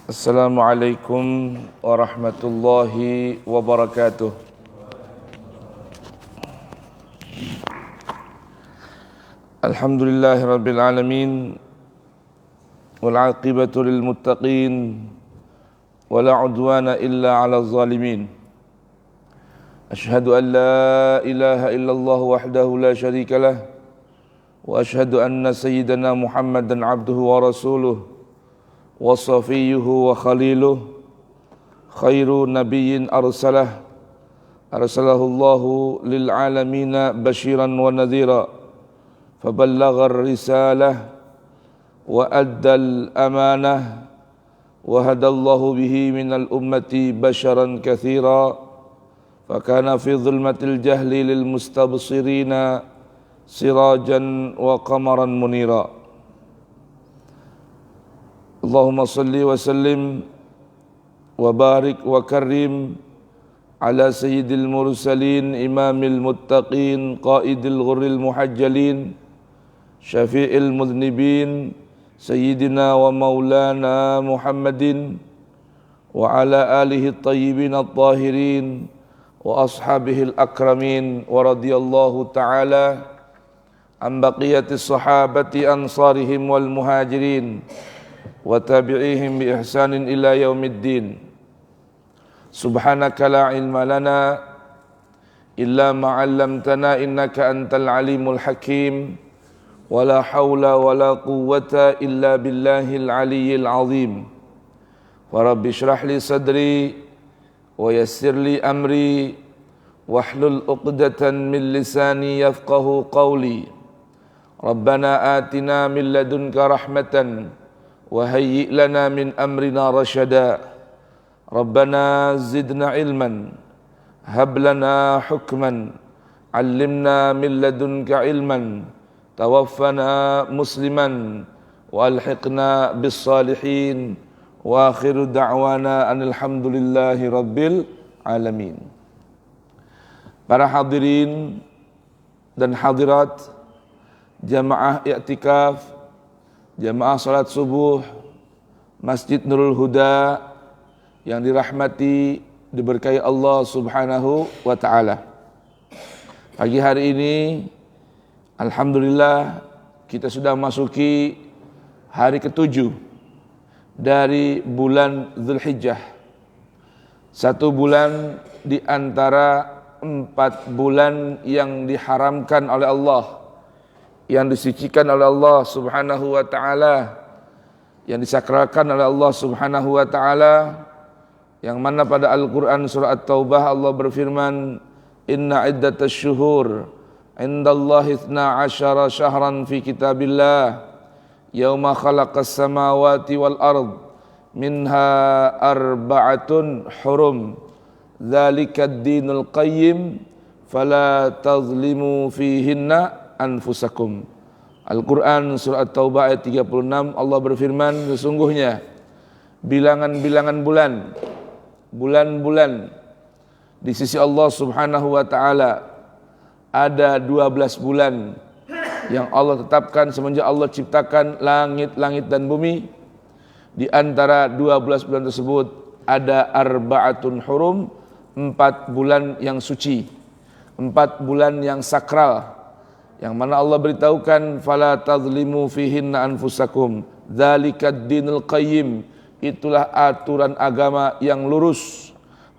Assalamualaikum warahmatullahi wabarakatuh. Alhamdulillahi rabbil alamin, wal aqibatu lil muttaqin, wala udwana illa 'alal zalimin. Ashhadu an la ilaha illallah wahdahu la syarika lah, wa ashhadu anna sayyidana Muhammadan 'abduhu wa rasuluh wa safiyuhu wa khaliluh, khairu nabiyyin arsalahu Allahu lil alamina basyiran wa nadhira, faballagha ar-risalah wa addal amanah wa hadallahu bihi minal ummati basharan katsira, fakana fi dhulmatil jahli lil mustabsirina sirajan wa qamaran munira. Allahumma salli wa sallim wa barik wa karim ala sayyidil mursalin imamil muttaqin qaidil ghurril muhajjalin syafi'il mudhnibin sayyidina wa maulana Muhammadin wa ala alihi at-tayyibin at-tahirin wa ashabihil akramin wa radiyallahu ta'ala an baqiyatis sahabati ansarihim wal muhajirin wa tabi'ihim bi ihsanin ila yaumiddin. Subhanaka la ilma lana illa ma 'allamtana innaka antal alimul hakim, wa la haula wa la quwwata illa billahil aliyyil azim. Wa rabbi shrah li sadri wa yassir li amri wahlul 'uqdatan min lisani yafqahu qawli. Rabbana atina min ladunka rahmatan wa hayyi' lana min amrina rasyada. Rabbana zidna ilman, hab lana hukman, 'allimna min ladunka ilman, tawaffana musliman wa alhiqna bis salihin. Wa akhiru da'wana anil hamdulillahi rabbil alamin. Para hadirin dan hadirat jamaah i'tikaf, jamaah salat subuh Masjid Nurul Huda yang dirahmati, diberkahi Allah Subhanahu wa taala. Pagi hari ini alhamdulillah kita sudah masuki hari ke-7 dari bulan Dzulhijjah. Satu bulan di antara 4 bulan yang diharamkan oleh Allah, yang disucikan oleh Allah Subhanahu wa taala, yang disakralkan oleh Allah Subhanahu wa taala, yang mana pada Al-Qur'an surah At-Taubah Allah berfirman, inna iddatasy syuhur indallahi 12 syahran fi kitabillah yauma khalaqas samawati wal ard minha arba'atun hurum dzalikad dinul qayyim fala tazlimu fihinna anfusakum. Al-Quran surah At-Taubah ayat 36, Allah berfirman, sesungguhnya bilangan-bilangan bulan-bulan di sisi Allah Subhanahu wa taala ada 12 bulan yang Allah tetapkan semenjak Allah ciptakan langit-langit dan bumi. Di antara 12 bulan tersebut ada arba'atun hurum, 4 bulan yang suci, 4 bulan yang sakral, yang mana Allah beritahukan fala tazlimu fihinna anfusakum dzalikad dinul qayyim, itulah aturan agama yang lurus,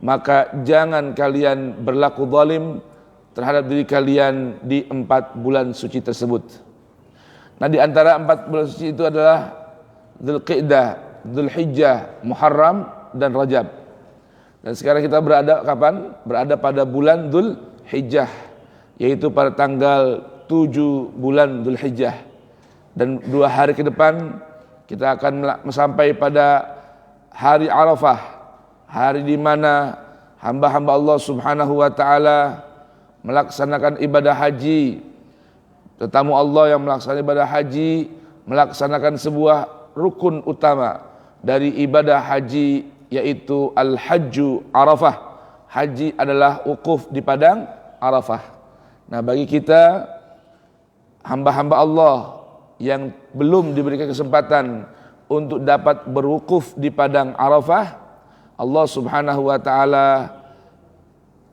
maka jangan kalian berlaku zalim terhadap diri kalian di 4 bulan suci tersebut. Nah, di antara 4 bulan suci itu adalah Dzulqa'dah, Dzulhijjah, Muharram dan Rajab. Dan sekarang kita berada kapan? Berada pada bulan Dzulhijjah, yaitu pada tanggal 7 bulan Dzulhijjah. Dan 2 hari ke depan kita akan sampai pada hari Arafah, hari di mana hamba-hamba Allah Subhanahu wa taala melaksanakan ibadah haji. Tetamu Allah yang melaksanakan ibadah haji melaksanakan sebuah rukun utama dari ibadah haji, yaitu al-hajju Arafah. Haji adalah wukuf di padang Arafah. Nah, bagi kita hamba-hamba Allah yang belum diberikan kesempatan untuk dapat berwukuf di padang Arafah, Allah Subhanahu wa taala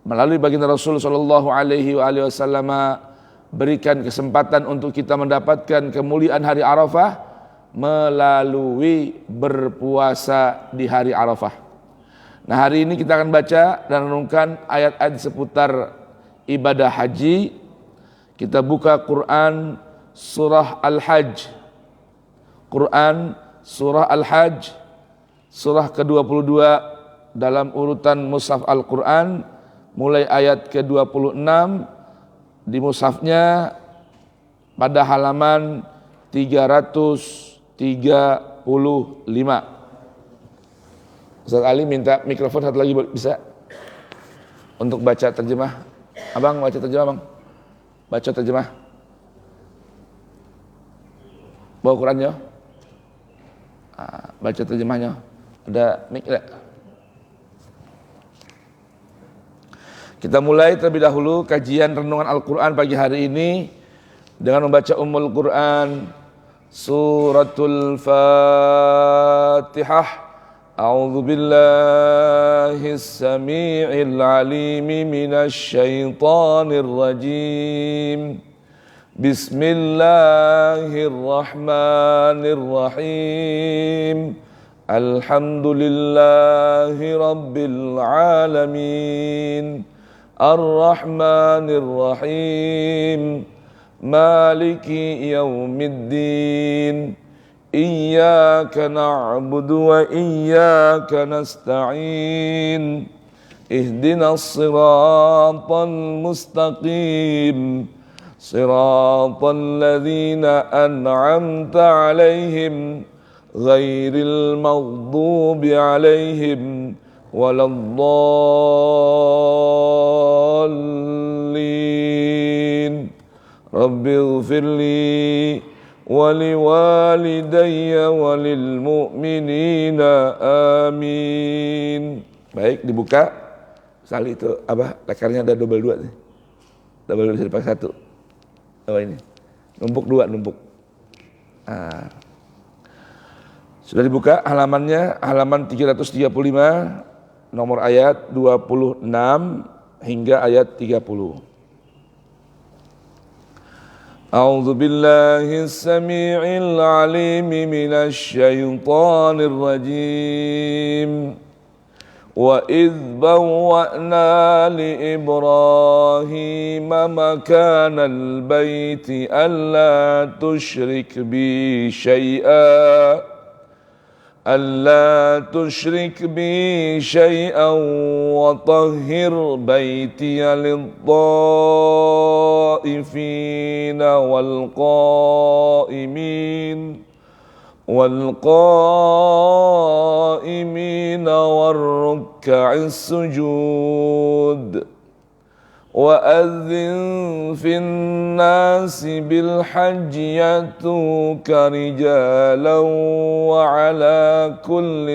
melalui baginda Rasul sallallahu alaihi wasallam berikan kesempatan untuk kita mendapatkan kemuliaan hari Arafah melalui berpuasa di hari Arafah. Nah, hari ini kita akan baca dan renungkan ayat-ayat seputar ibadah haji. Kita buka Quran surah Al-Hajj. Quran surah Al-Hajj, surah ke-22 dalam urutan mushaf Al-Quran, mulai ayat ke-26 di mushafnya pada halaman 335. Ustaz Ali minta mikrofon satu lagi, bisa? Untuk baca terjemah. Abang baca terjemah, Bang. Baca terjemah. Bawa Qurannya. Baca terjemahnya. Ada mic enggak? Kita mulai terlebih dahulu kajian renungan Al-Quran pagi hari ini dengan membaca Ummul Quran Suratul Fatihah. A'udzu billahis samii'il 'aliim minasy syaithaanir rajiim. Bismillahirrahmanirrahim. Alhamdulillahi rabbil alamin. Ar-Rahmanir-Rahim. Maliki yaumiddin. Iyyaka na'budu wa iyyaka nasta'in. Ihdinas siratal mustaqim. Siratal ladzina an'amta 'alaihim ghairil maghdubi 'alaihim waladdallin. Rabbighfirli wa liwalidayya wa lil mu'minina amin. Baik, dibuka. Sali itu apa? Lekarnya ada double 2 nih. Double 2 bisa dipakai 1. Oh ini. Numpuk 2, numpuk. Sudah dibuka halamannya, halaman 335, nomor ayat 26 hingga ayat 30. A'udzu billahi as-samii'il 'aliim minasy syaithaanir rajiim. Wa idh bawwa'na li Ibrahima makanal baiti alla tusyrik bi syai'a ألا تشرك بي شيئا وطهر بيتي للطائفين والقائمين والركع السجود وأذن في الناس بالحج يأتوك رجالا وعلى كل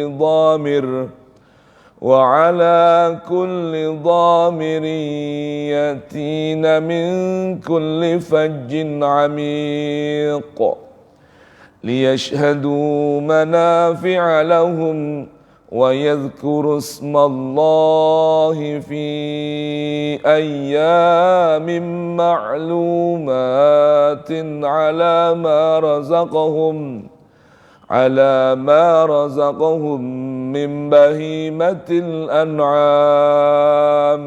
ضامر يأتين من كل فج عميق ليشهدوا منافع لهم ويذكروا اسم الله في أيام معلومات على ما رزقهم من بهيمة الأنعام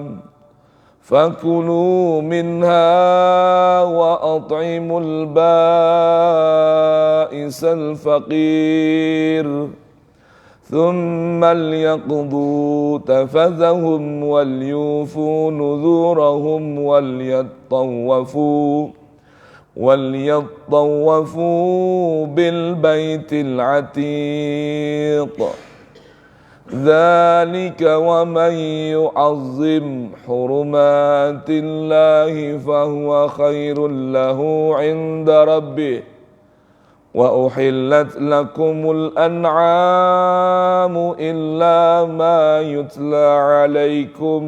فكلوا منها وأطعموا البائس الفقير ثم ليقضوا تفثهم وليوفوا نذورهم وليطوفوا بالبيت العتيق ذلك ومن يعظم حرمات الله فهو خير له عند ربه وأحلت لكم الأنعام إلا ما يتلى عليكم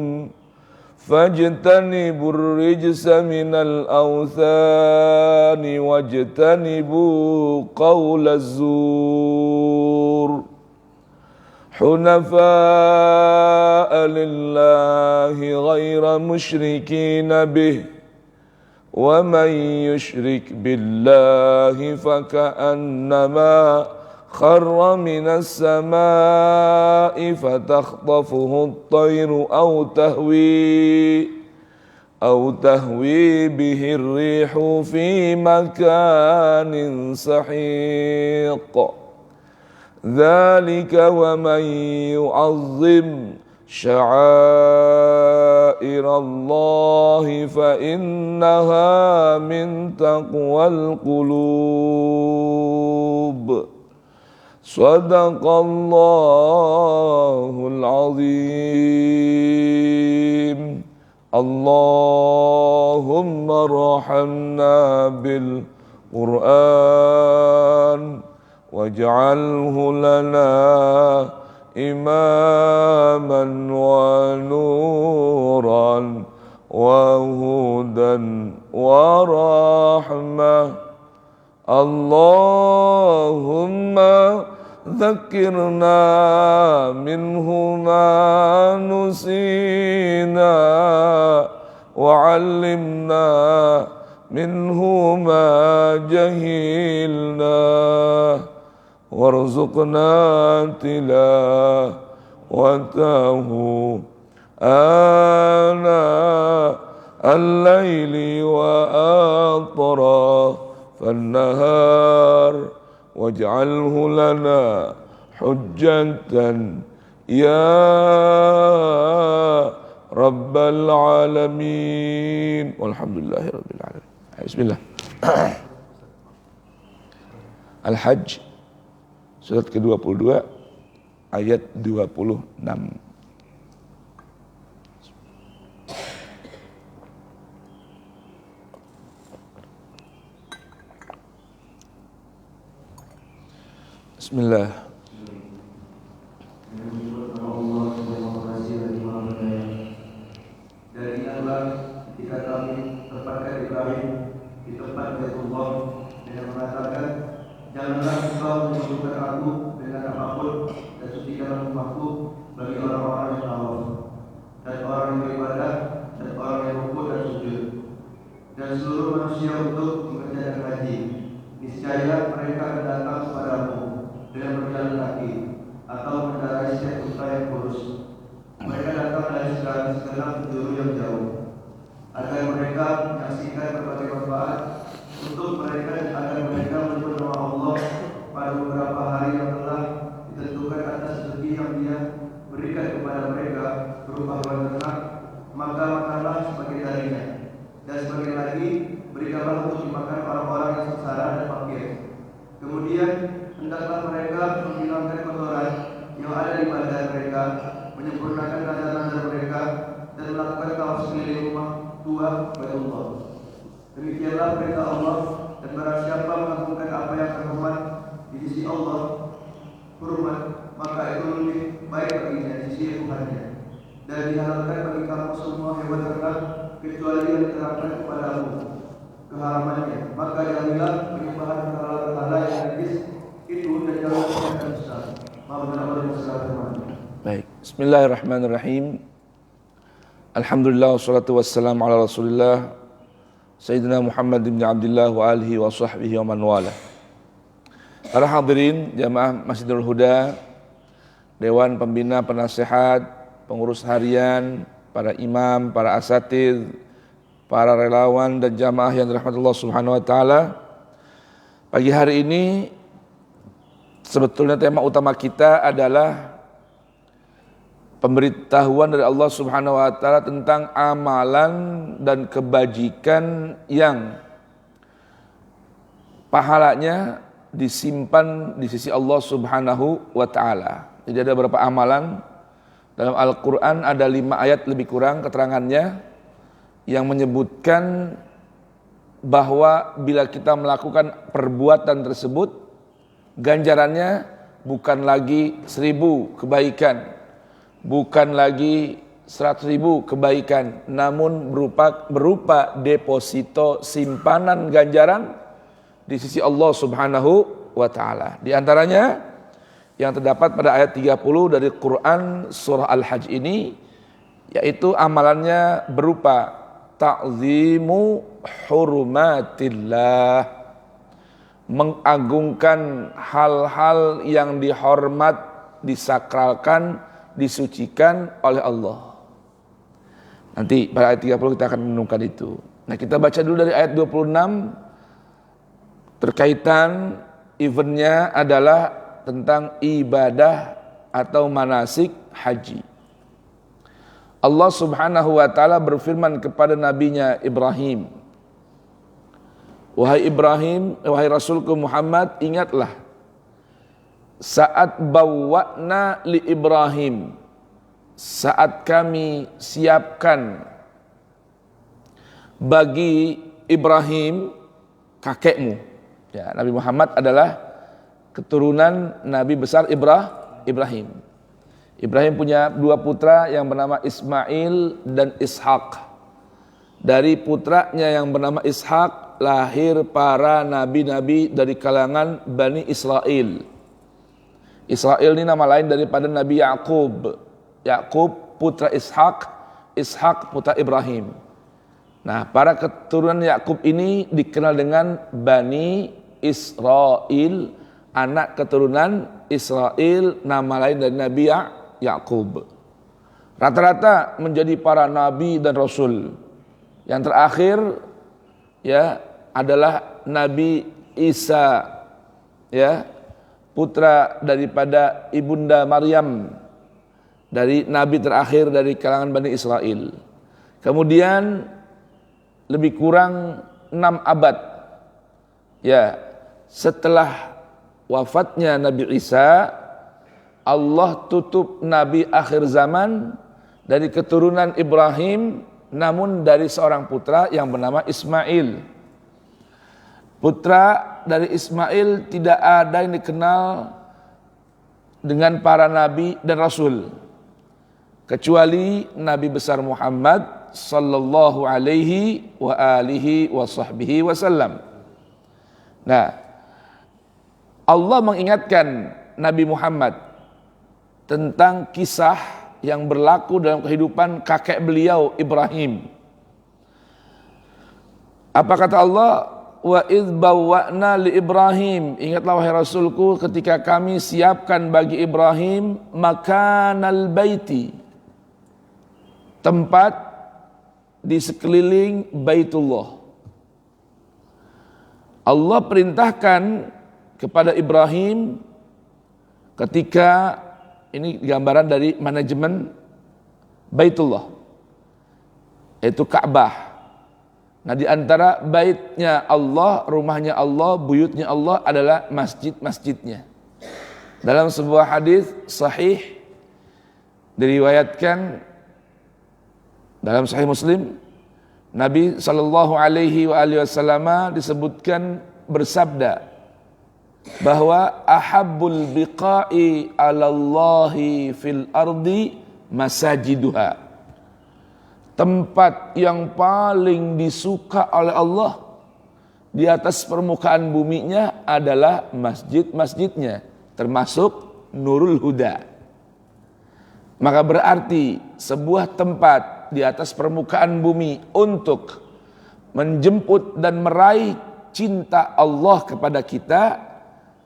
فاجتنبوا الرجس من الأوثان واجتنبوا قول الزور حنفاء لله غير مشركين به ومن يشرك بالله فكأنما خر من السماء فتخطفه الطير أو تهوي به الريح في مكان سحيق ذلك ومن يعظم شعائر الله فإنها من تقوى القلوب صدق الله العظيم اللهم ارحمنا بالقرآن واجعله لنا إماما ونورا وهدى ورحمة اللهم ذكرنا منه ما نسينا وعلمنا منه ما جهلنا وارزقنا تلاوته آناء الليل وأطراف النهار واجعله لنا حجة يا رب العالمين والحمد لله رب العالمين. بسم الله. Al-Hajj surat ke-22 ayat 26. Bismillah. Dari Allah ketika kami tempatkan Ibrahim di tempat Baitullah dengan mengatakan, janganlah engkau menyebutkan aku dengan apapun dan sucikan rumahku bagi orang-orang yang tawaf dan orang yang beribadah dan orang yang rukuk dan sujud dan seluruh manusia untuk mengerjakan haji. Niscaya mereka akan datang kepadamu dengan berjalan kaki atau mengendarai setiap unta yang kurus. Mereka datang dari segenap penjuru yang jauh agar mereka menyaksikan berbagai manfaat untuk mereka dan agar mereka menyebut nama Allah pada beberapa hari yang telah ditentukan atas rezeki yang Dia berikan kepada mereka berupa hewan ternak, maka makanlah sebagian darinya dan sebagian lagi berikanlah untuk dimakan orang-orang yang sengsara dan fakir. Kemudian hendaklah mereka menghilangkan kotoran yang ada di badan mereka, menyempurnakan nazar-nazar mereka dan melakukan tawaf sekeliling rumah tua Baitullah. Demikianlah perintah Allah, dan barang siapa mengagungkan apa yang terhormat di sisi Allah, hormat, maka itu lebih baik baginya di sisi Tuhannya. Dan dihalalkan bagi kamu semua hewan ternak kecuali yang diterangkan kepadamu keharamannya. Maka jauhilah penyembahan berhala-berhala yang najis itu dan jauhilah yang besar. Baik, bismillahirrahmanirrahim. Alhamdulillah wassalatu wassalamu ala Rasulillah Sayyidina Muhammad bin Abdullah wa alihi wa sahbihi wa man wala. Para hadirin jamaah Masjidul Huda, Dewan Pembina Penasehat, pengurus harian, para imam, para asatidz, para relawan dan jamaah yang dirahmati Allah Subhanahu wa taala. Pagi hari ini sebetulnya tema utama kita adalah pemberitahuan dari Allah Subhanahu wa taala tentang amalan dan kebajikan yang pahalanya disimpan di sisi Allah Subhanahu wa taala. Jadi ada beberapa amalan dalam Al-Qur'an, ada 5 ayat lebih kurang keterangannya yang menyebutkan bahwa bila kita melakukan perbuatan tersebut, ganjarannya bukan lagi 1000 kebaikan, bukan lagi 100.000 kebaikan, namun berupa deposito simpanan ganjaran di sisi Allah Subhanahu wa taala. Di antaranya yang terdapat pada ayat 30 dari Quran surah Al-Hajj ini, yaitu amalannya berupa ta'zimu hurumatillah, mengagungkan hal-hal yang dihormat, disakralkan, disucikan oleh Allah. Nanti pada ayat 30 kita akan menemukan itu. Nah, kita baca dulu dari ayat 26. Terkaitan eventnya adalah tentang ibadah atau manasik haji. Allah Subhanahu wa taala berfirman kepada nabinya Ibrahim, "Wahai Ibrahim, wahai Rasulku Muhammad, ingatlah saat bawwa'na li Ibrahim, saat kami siapkan bagi Ibrahim kakekmu." Ya, Nabi Muhammad adalah keturunan Nabi besar Ibrahim. Ibrahim punya dua putra yang bernama Ismail dan Ishak. Dari putranya yang bernama Ishak lahir para nabi-nabi dari kalangan Bani Israel. Israel ini nama lain daripada Nabi Yakub. Yakub putra Ishak, Ishak putra Ibrahim. Nah, para keturunan Yakub ini dikenal dengan Bani Israel, anak keturunan Israel, nama lain dari Nabi Yakub. Rata-rata menjadi para nabi dan rasul. Yang terakhir ya adalah Nabi Isa, ya, putra daripada ibunda Maryam, dari nabi terakhir dari kalangan Bani Israel. Kemudian lebih kurang 6 abad ya setelah wafatnya Nabi Isa, Allah tutup nabi akhir zaman dari keturunan Ibrahim, namun dari seorang putra yang bernama Ismail. Putra dari Ismail tidak ada yang dikenal dengan para nabi dan rasul kecuali Nabi besar Muhammad sallallahu alaihi wa alihi wa sahbihi wasallam. Nah, Allah mengingatkan Nabi Muhammad tentang kisah yang berlaku dalam kehidupan kakek beliau Ibrahim. Apa kata Allah? Wa idz bawwa'na li Ibrahim, ingatlah wahai Rasulku ketika kami siapkan bagi Ibrahim makanal baiti, tempat di sekeliling Baitullah. Allah perintahkan kepada Ibrahim ketika ini gambaran dari manajemen Baitullah, yaitu Ka'bah. Nah, di antara baitnya Allah, rumahnya Allah, buyutnya Allah adalah masjid-masjidnya. Dalam sebuah hadis sahih diriwayatkan dalam Sahih Muslim, Nabi sallallahu alaihi wasallam disebutkan bersabda bahwa ahabbul biqa'i 'alallahi fil ardi masajiduha. Tempat yang paling disuka oleh Allah di atas permukaan buminya adalah masjid-masjidnya, termasuk Nurul Huda. Maka berarti sebuah tempat di atas permukaan bumi untuk menjemput dan meraih cinta Allah kepada kita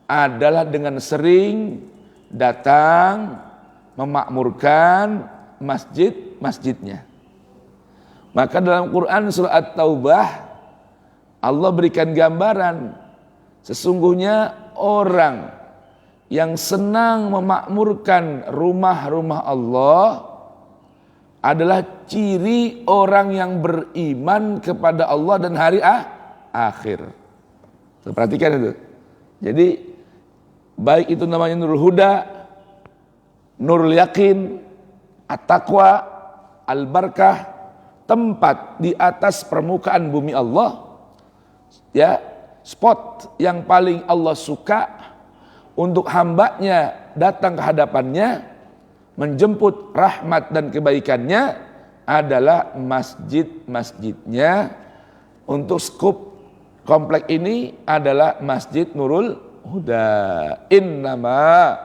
adalah dengan sering datang memakmurkan masjid-masjidnya. Maka dalam Quran surah At-Taubah Allah berikan gambaran sesungguhnya orang yang senang memakmurkan rumah-rumah Allah adalah ciri orang yang beriman kepada Allah dan hari akhir. Perhatikan itu. Jadi baik itu namanya Nurul Huda, Nurul Yakin, At-Taqwa, Al-Barkah, tempat di atas permukaan bumi Allah, ya, spot yang paling Allah suka untuk hambanya datang ke hadapannya, menjemput rahmat dan kebaikannya adalah masjid-masjidnya. Untuk skup komplek ini adalah Masjid Nurul Huda. Innama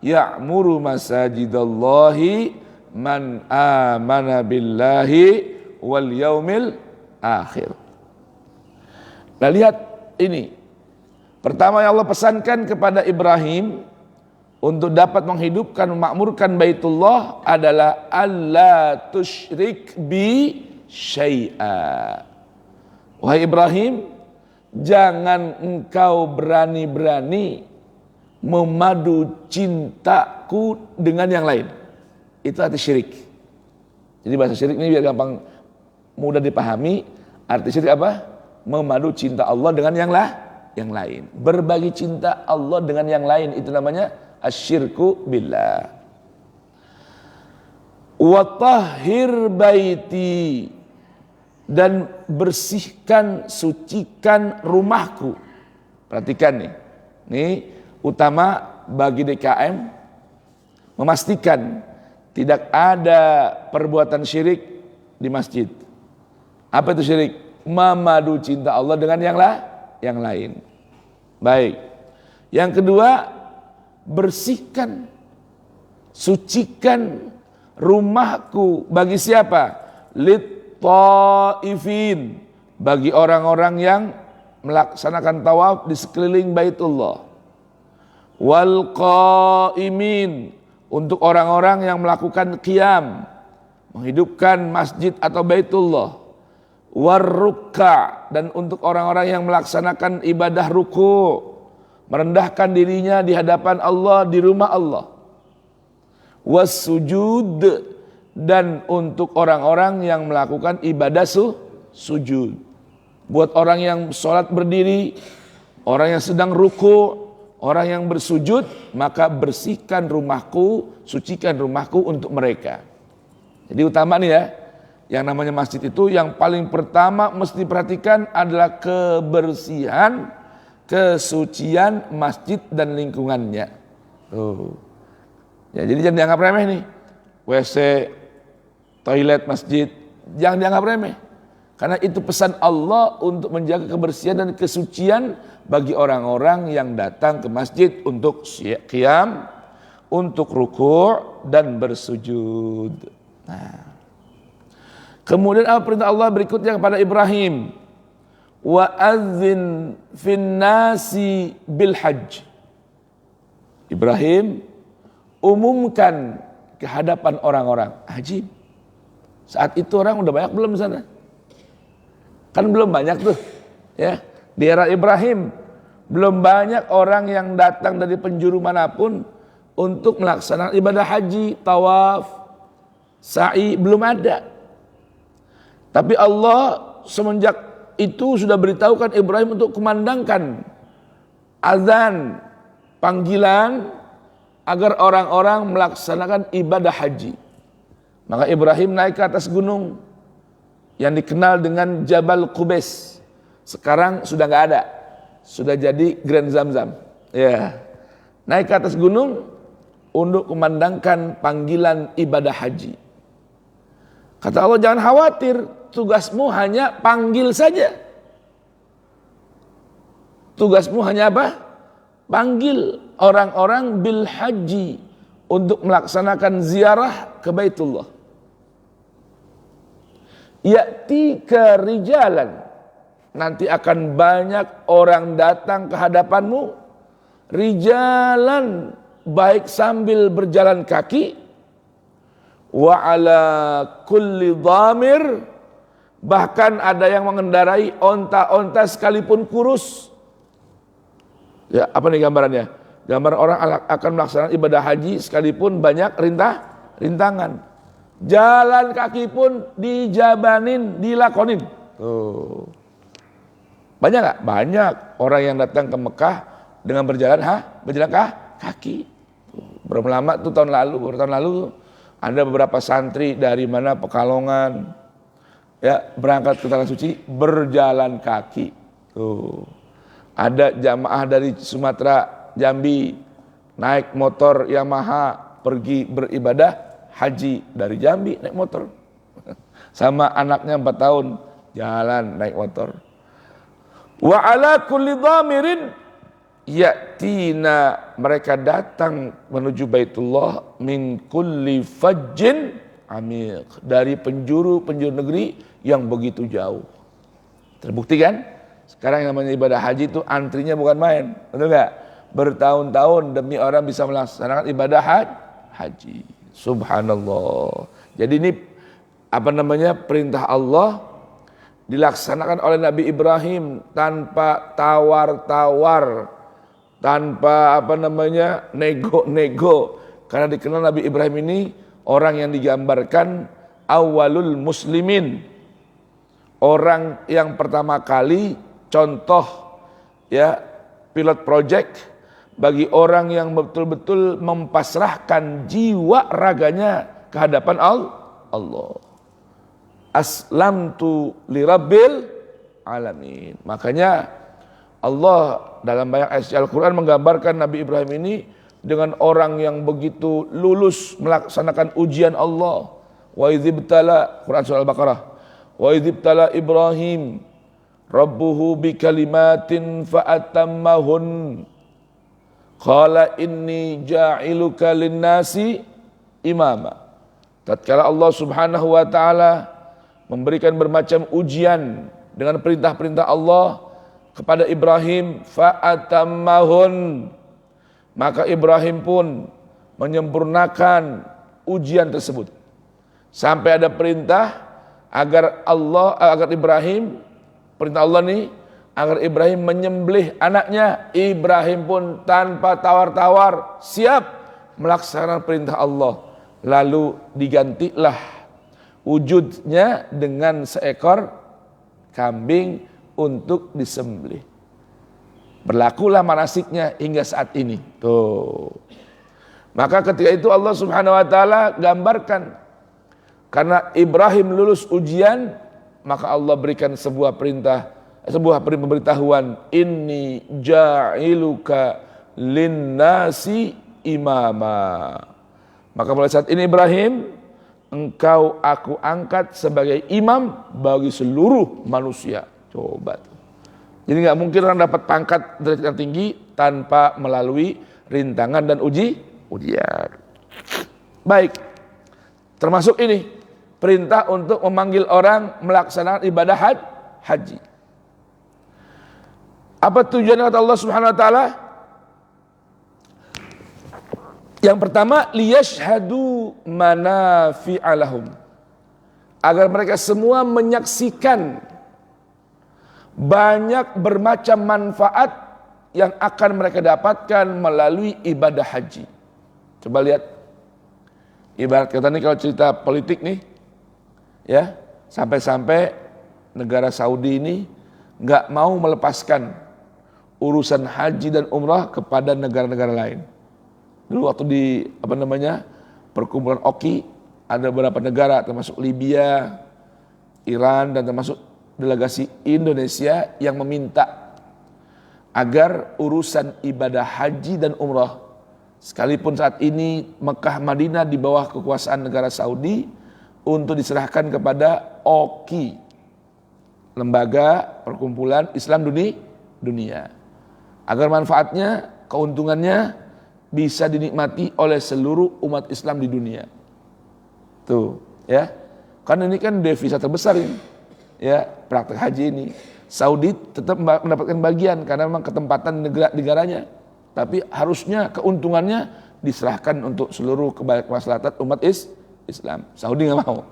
ya'muru masajidallahi man amana billahi wal yaumil akhir. Nah, lihat ini. Pertama yang Allah pesankan kepada Ibrahim untuk dapat menghidupkan, memakmurkan Baitullah adalah alla tusyrik bi syai'a. Wahai Ibrahim, jangan engkau berani-berani memadu cintaku dengan yang lain. Itu arti syirik. Jadi bahasa syirik ini biar gampang mudah dipahami. Arti syirik apa? Memadu cinta Allah dengan yang lain. Berbagi cinta Allah dengan yang lain, itu namanya asyirku billah. Wa tahhir baiti, dan bersihkan, sucikan rumahku. Perhatikan nih. Nih utama bagi DKM memastikan tidak ada perbuatan syirik di masjid. Apa itu syirik? Memadu cinta Allah dengan yang lain. Baik. Yang kedua, bersihkan, sucikan rumahku bagi siapa? Lit-taifin, bagi orang-orang yang melaksanakan tawaf di sekeliling Baitullah. Wal qaimin, untuk orang-orang yang melakukan qiyam, menghidupkan masjid atau Baitullah. Warruk'a, dan untuk orang-orang yang melaksanakan ibadah ruku, merendahkan dirinya di hadapan Allah, di rumah Allah. Wassujud, dan untuk orang-orang yang melakukan ibadah sujud. Buat orang yang sholat berdiri, orang yang sedang ruku, orang yang bersujud, maka bersihkan rumahku, sucikan rumahku untuk mereka. Jadi utama nih ya, yang namanya masjid itu yang paling pertama mesti diperhatikan adalah kebersihan, kesucian masjid dan lingkungannya. Tuh. Ya, jadi jangan dianggap remeh nih. WC, toilet masjid, jangan dianggap remeh. Karena itu pesan Allah untuk menjaga kebersihan dan kesucian bagi orang-orang yang datang ke masjid untuk qiyam, untuk ruku' dan bersujud. Nah, kemudian apa perintah Allah berikutnya kepada Ibrahim? Wa adzin fin nasi bil hajj. Ibrahim, umumkan ke hadapan orang-orang. Ajib. Saat itu orang udah banyak belum di sana? Kan belum banyak tuh. Ya, di era Ibrahim belum banyak orang yang datang dari penjuru manapun untuk melaksanakan ibadah haji, tawaf, sa'i, belum ada. Tapi Allah semenjak itu sudah beritahukan Ibrahim untuk kumandangkan azan, panggilan agar orang-orang melaksanakan ibadah haji. Maka Ibrahim naik ke atas gunung yang dikenal dengan Jabal Qubais. Sekarang sudah nggak ada, sudah jadi Grand Zamzam. Ya, naik ke atas gunung untuk kumandangkan panggilan ibadah haji. Kata Allah, jangan khawatir, tugasmu hanya panggil saja. Tugasmu hanya apa? Panggil orang-orang bil haji untuk melaksanakan ziarah ke Baitullah. Ya'tika rijalan, nanti akan banyak orang datang ke hadapanmu. Rijalan, baik sambil berjalan kaki, wa ala kulli dhamir, bahkan ada yang mengendarai onta-onta sekalipun kurus. Ya, apa nih gambarannya? Gambar orang akan melaksanakan ibadah haji sekalipun banyak rintangan. Jalan kaki pun dijabanin, dilakonin. Tuh. Banyak gak? Banyak orang yang datang ke Mekah dengan berjalan kaki. Berapa lama tuh tahun lalu ada beberapa santri dari mana Pekalongan ya berangkat ke Tanah Suci berjalan kaki. Tuh. Ada jamaah dari Sumatera, Jambi naik motor Yamaha pergi beribadah haji dari Jambi naik motor. Sama anaknya 4 tahun jalan naik motor. Wa ala kulli dhamirin, Ya'tina, mereka datang menuju Baitullah min kulli fajjin amiq, dari penjuru-penjuru negeri yang begitu jauh. Terbukti kan? Sekarang yang namanya ibadah haji itu antrinya bukan main, betul enggak? Bertahun-tahun demi orang bisa melaksanakan ibadah haji. Subhanallah. Jadi ini perintah Allah dilaksanakan oleh Nabi Ibrahim tanpa tawar-tawar, tanpa nego-nego, karena dikenal Nabi Ibrahim ini orang yang digambarkan awalul muslimin, orang yang pertama kali contoh ya, pilot project bagi orang yang betul-betul mempasrahkan jiwa raganya ke hadapan Allah. Aslamtu lirabbil alamin. Makanya Allah dalam banyak ayat Al-Quran menggambarkan Nabi Ibrahim ini dengan orang yang begitu lulus melaksanakan ujian Allah. Wa idzibtala, Quran surah Al-Baqarah, wa idzibtala Ibrahim rabbuhu bikalimatin fa'atammahun qala inni ja'iluka linnasi imama. Tatkala Allah Subhanahu wa taala memberikan bermacam ujian dengan perintah-perintah Allah kepada Ibrahim, fa'atammahun, maka Ibrahim pun menyempurnakan ujian tersebut. Sampai ada perintah agar Ibrahim, perintah Allah nih, agar Ibrahim menyembelih anaknya. Ibrahim pun tanpa tawar-tawar siap melaksanakan perintah Allah. Lalu digantilah wujudnya dengan seekor kambing untuk disembelih. Berlakulah manasiknya hingga saat ini. Tuh. Maka ketika itu Allah Subhanahu wa taala gambarkan, karena Ibrahim lulus ujian, maka Allah berikan sebuah pemberitahuan, inni ja'iluka linnasi imama. Maka mulai saat ini Ibrahim, engkau aku angkat sebagai imam bagi seluruh manusia. Coba tuh. Jadi nggak mungkin orang dapat pangkat derajat yang tinggi tanpa melalui rintangan dan ujian. Baik, termasuk ini perintah untuk memanggil orang melaksanakan ibadah haji. Apa tujuan kata Allah Subhanahu wa taala? Yang pertama, liyashhadu manafi'a lahum, agar mereka semua menyaksikan banyak bermacam manfaat yang akan mereka dapatkan melalui ibadah haji. Coba lihat, ibarat kata nih kalau cerita politik nih, ya, sampai-sampai negara Saudi ini nggak mau melepaskan urusan haji dan umrah kepada negara-negara lain. Dulu waktu di perkumpulan OKI, ada beberapa negara termasuk Libya, Iran, dan termasuk delegasi Indonesia yang meminta agar urusan ibadah haji dan umrah, sekalipun saat ini Mekah Madinah di bawah kekuasaan negara Saudi, untuk diserahkan kepada OKI, lembaga perkumpulan Islam dunia, agar manfaatnya, keuntungannya bisa dinikmati oleh seluruh umat Islam di dunia. Tuh, ya. Karena ini kan devisa terbesar ini. Ya, praktek haji ini. Saudi tetap mendapatkan bagian karena memang ketempatan negaranya. Tapi harusnya keuntungannya diserahkan untuk seluruh kemaslahatan umat Islam. Saudi nggak mau.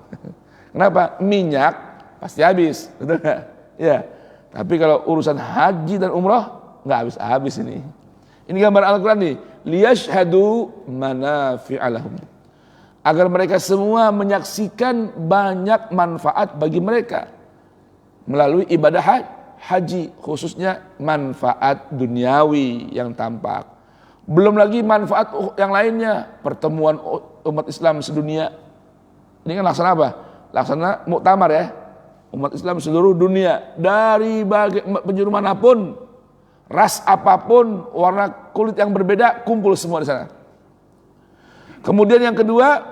Kenapa? Minyak pasti habis, betul nggak? Ya. Tapi kalau urusan haji dan umrah nggak habis ini. Ini gambar Al-Quran nih. Liyashhadu manafi'a lahum, agar mereka semua menyaksikan banyak manfaat bagi mereka melalui ibadah haji, khususnya manfaat duniawi yang tampak. Belum lagi manfaat yang lainnya, pertemuan umat Islam sedunia. Ini kan laksana apa? Laksana muktamar ya. Umat Islam seluruh dunia, dari penjuru manapun, ras apapun, warna kulit yang berbeda, kumpul semua di sana. Kemudian yang kedua,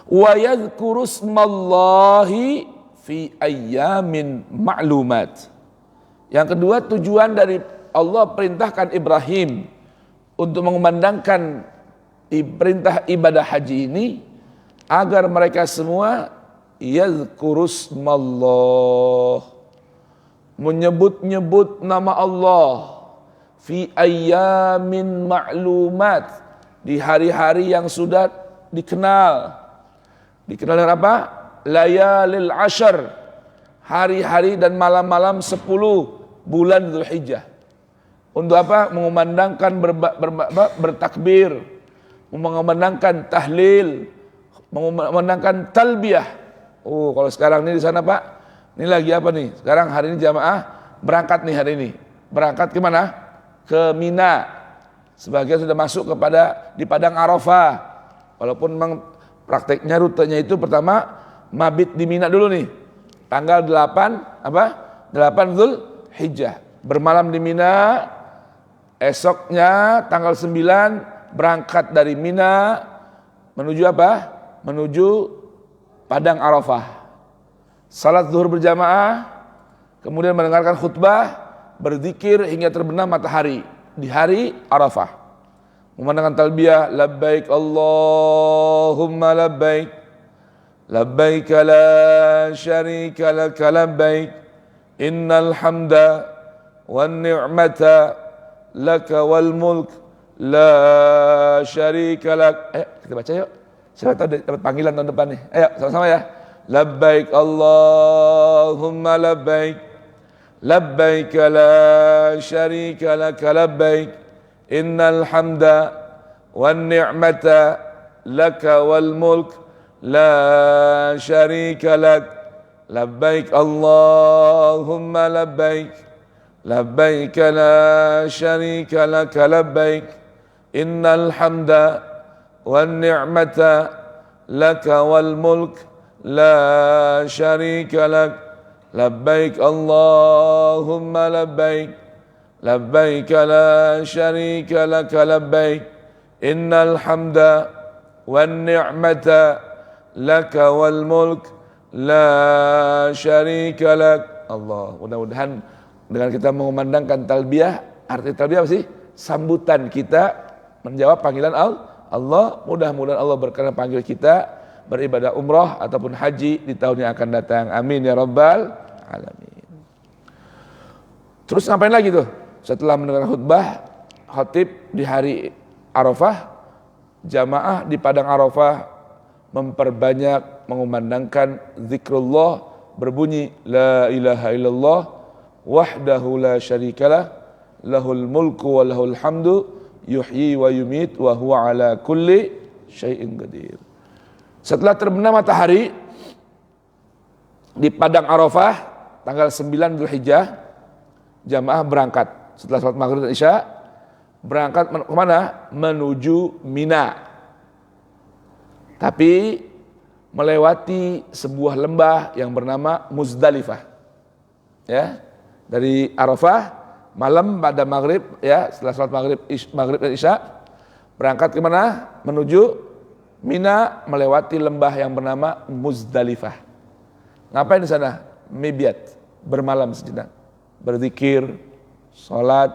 wa yadhkuru ismallahi fi ayyamin ma'lumat. Yang kedua, tujuan dari Allah perintahkan Ibrahim untuk mengumandangkan perintah ibadah haji ini agar mereka semua yazkurusmallah, menyebut-nyebut nama Allah fi ayyamin ma'lumat, di hari-hari yang sudah dikenal. Dikenal dengan apa? Layalil ashar, hari-hari dan malam-malam 10 bulan Dzulhijjah. Untuk apa? Mengumandangkan bertakbir, mengumandangkan tahlil, mengumandangkan talbiyah. Oh, kalau sekarang ini di sana Pak, ini lagi apa nih? Sekarang hari ini jamaah berangkat nih hari ini. Berangkat ke mana? Ke Mina. Sebagian sudah masuk kepada di Padang Arafah. Walaupun memang prakteknya rutenya itu pertama mabit di Mina dulu nih. Tanggal 8 apa? 8 Dzulhijjah. Bermalam di Mina. Esoknya tanggal 9 berangkat dari Mina menuju apa? Menuju Padang Arafah. Salat zuhur berjamaah, kemudian mendengarkan khutbah, berzikir hingga terbenam matahari di hari Arafah. Memandangkan talbiyah, labbaik Allahumma labbaik, labbaik la syarika laka labbaik, innal hamda wan ni'mata laka wal mulk la syarika lak. Kita baca yuk. Siapa tahu dapat panggilan tahun depan nih. Ayo sama-sama ya. Labbaik Allahumma labbaik, labbaik la syarika laka labbaik, innal hamda wan ni'mata laka wal mulk la syarika lak, labbaik Allahumma labbaik, labbaik la syarika laka labbaik, innal hamda wan ni'mata laka wal mulk la syarika lak, labbaik Allahumma labbaik, labbaik la syarika laka labbaik, innal hamda wan ni'mata laka wal mulk la syarika lak. Allah, mudah-mudahan dengan kita mengumandangkan talbiyah, arti talbiyah apa sih? Sambutan kita menjawab panggilan Allah. Mudah-mudahan Allah berkenan panggil kita beribadah umrah ataupun haji di tahun yang akan datang. Amin ya rabbal alamin. Terus ngapain lagi tuh? Setelah mendengar khutbah, khatib di hari Arafah, jamaah di Padang Arafah memperbanyak mengumandangkan zikrullah, berbunyi la ilaha illallah wahdahu la syarikalah, lahul mulku wa lahul hamdu, yuhyi wa yumit wa huwa ala kulli syai'in qadir. Setelah terbenam matahari di Padang Arafah tanggal 9 Dzulhijjah, jamaah berangkat setelah salat maghrib dan isya, berangkat ke mana? Menuju Mina. Tapi melewati sebuah lembah yang bernama Muzdalifah. Ya, dari Arafah malam pada maghrib, ya setelah salat maghrib dan isya, berangkat ke mana? Menuju Mina, melewati lembah yang bernama Muzdalifah. Ngapain di sana? Mibyat, bermalam sejenak, berzikir, sholat,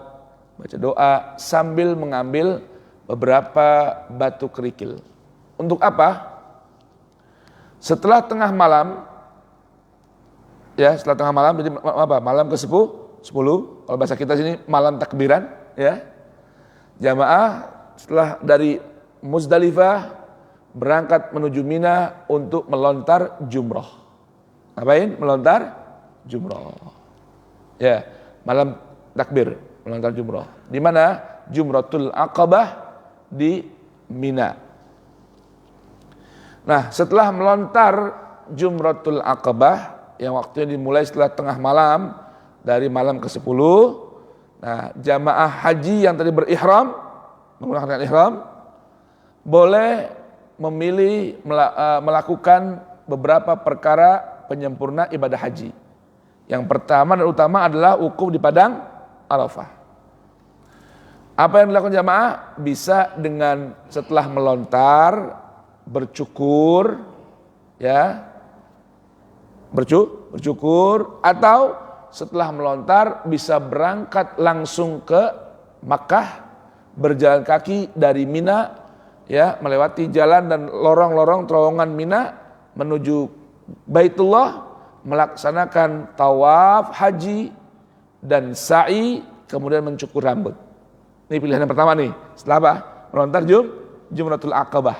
baca doa sambil mengambil beberapa batu kerikil. Untuk apa? Setelah tengah malam, ya setelah tengah malam, jadi apa? Malam ke 10, kalau bahasa kita sini malam takbiran, ya. Jamaah setelah dari Muzdalifah berangkat menuju Mina untuk melontar jumroh. Ngapain? Melontar jumroh. Ya, malam takbir, melontar jumroh. Di mana? Jumratul Aqabah di Mina. Nah, setelah melontar Jumratul Aqabah yang waktunya dimulai setelah tengah malam dari malam ke-10, nah jamaah haji yang tadi berihram menggunakan ihram boleh memilih melakukan beberapa perkara penyempurna ibadah haji. Yang pertama dan utama adalah wukuf di Padang Arafah. Apa yang dilakukan jamaah? Bisa dengan setelah melontar bercukur, ya, bercukur, atau setelah melontar bisa berangkat langsung ke Makkah, berjalan kaki dari Mina, ya, melewati jalan dan lorong-lorong terowongan Mina menuju Baitullah, melaksanakan tawaf haji dan sa'i, kemudian mencukur rambut. Ini pilihan yang pertama nih, setelah apa? Melontar Jumratul Aqabah.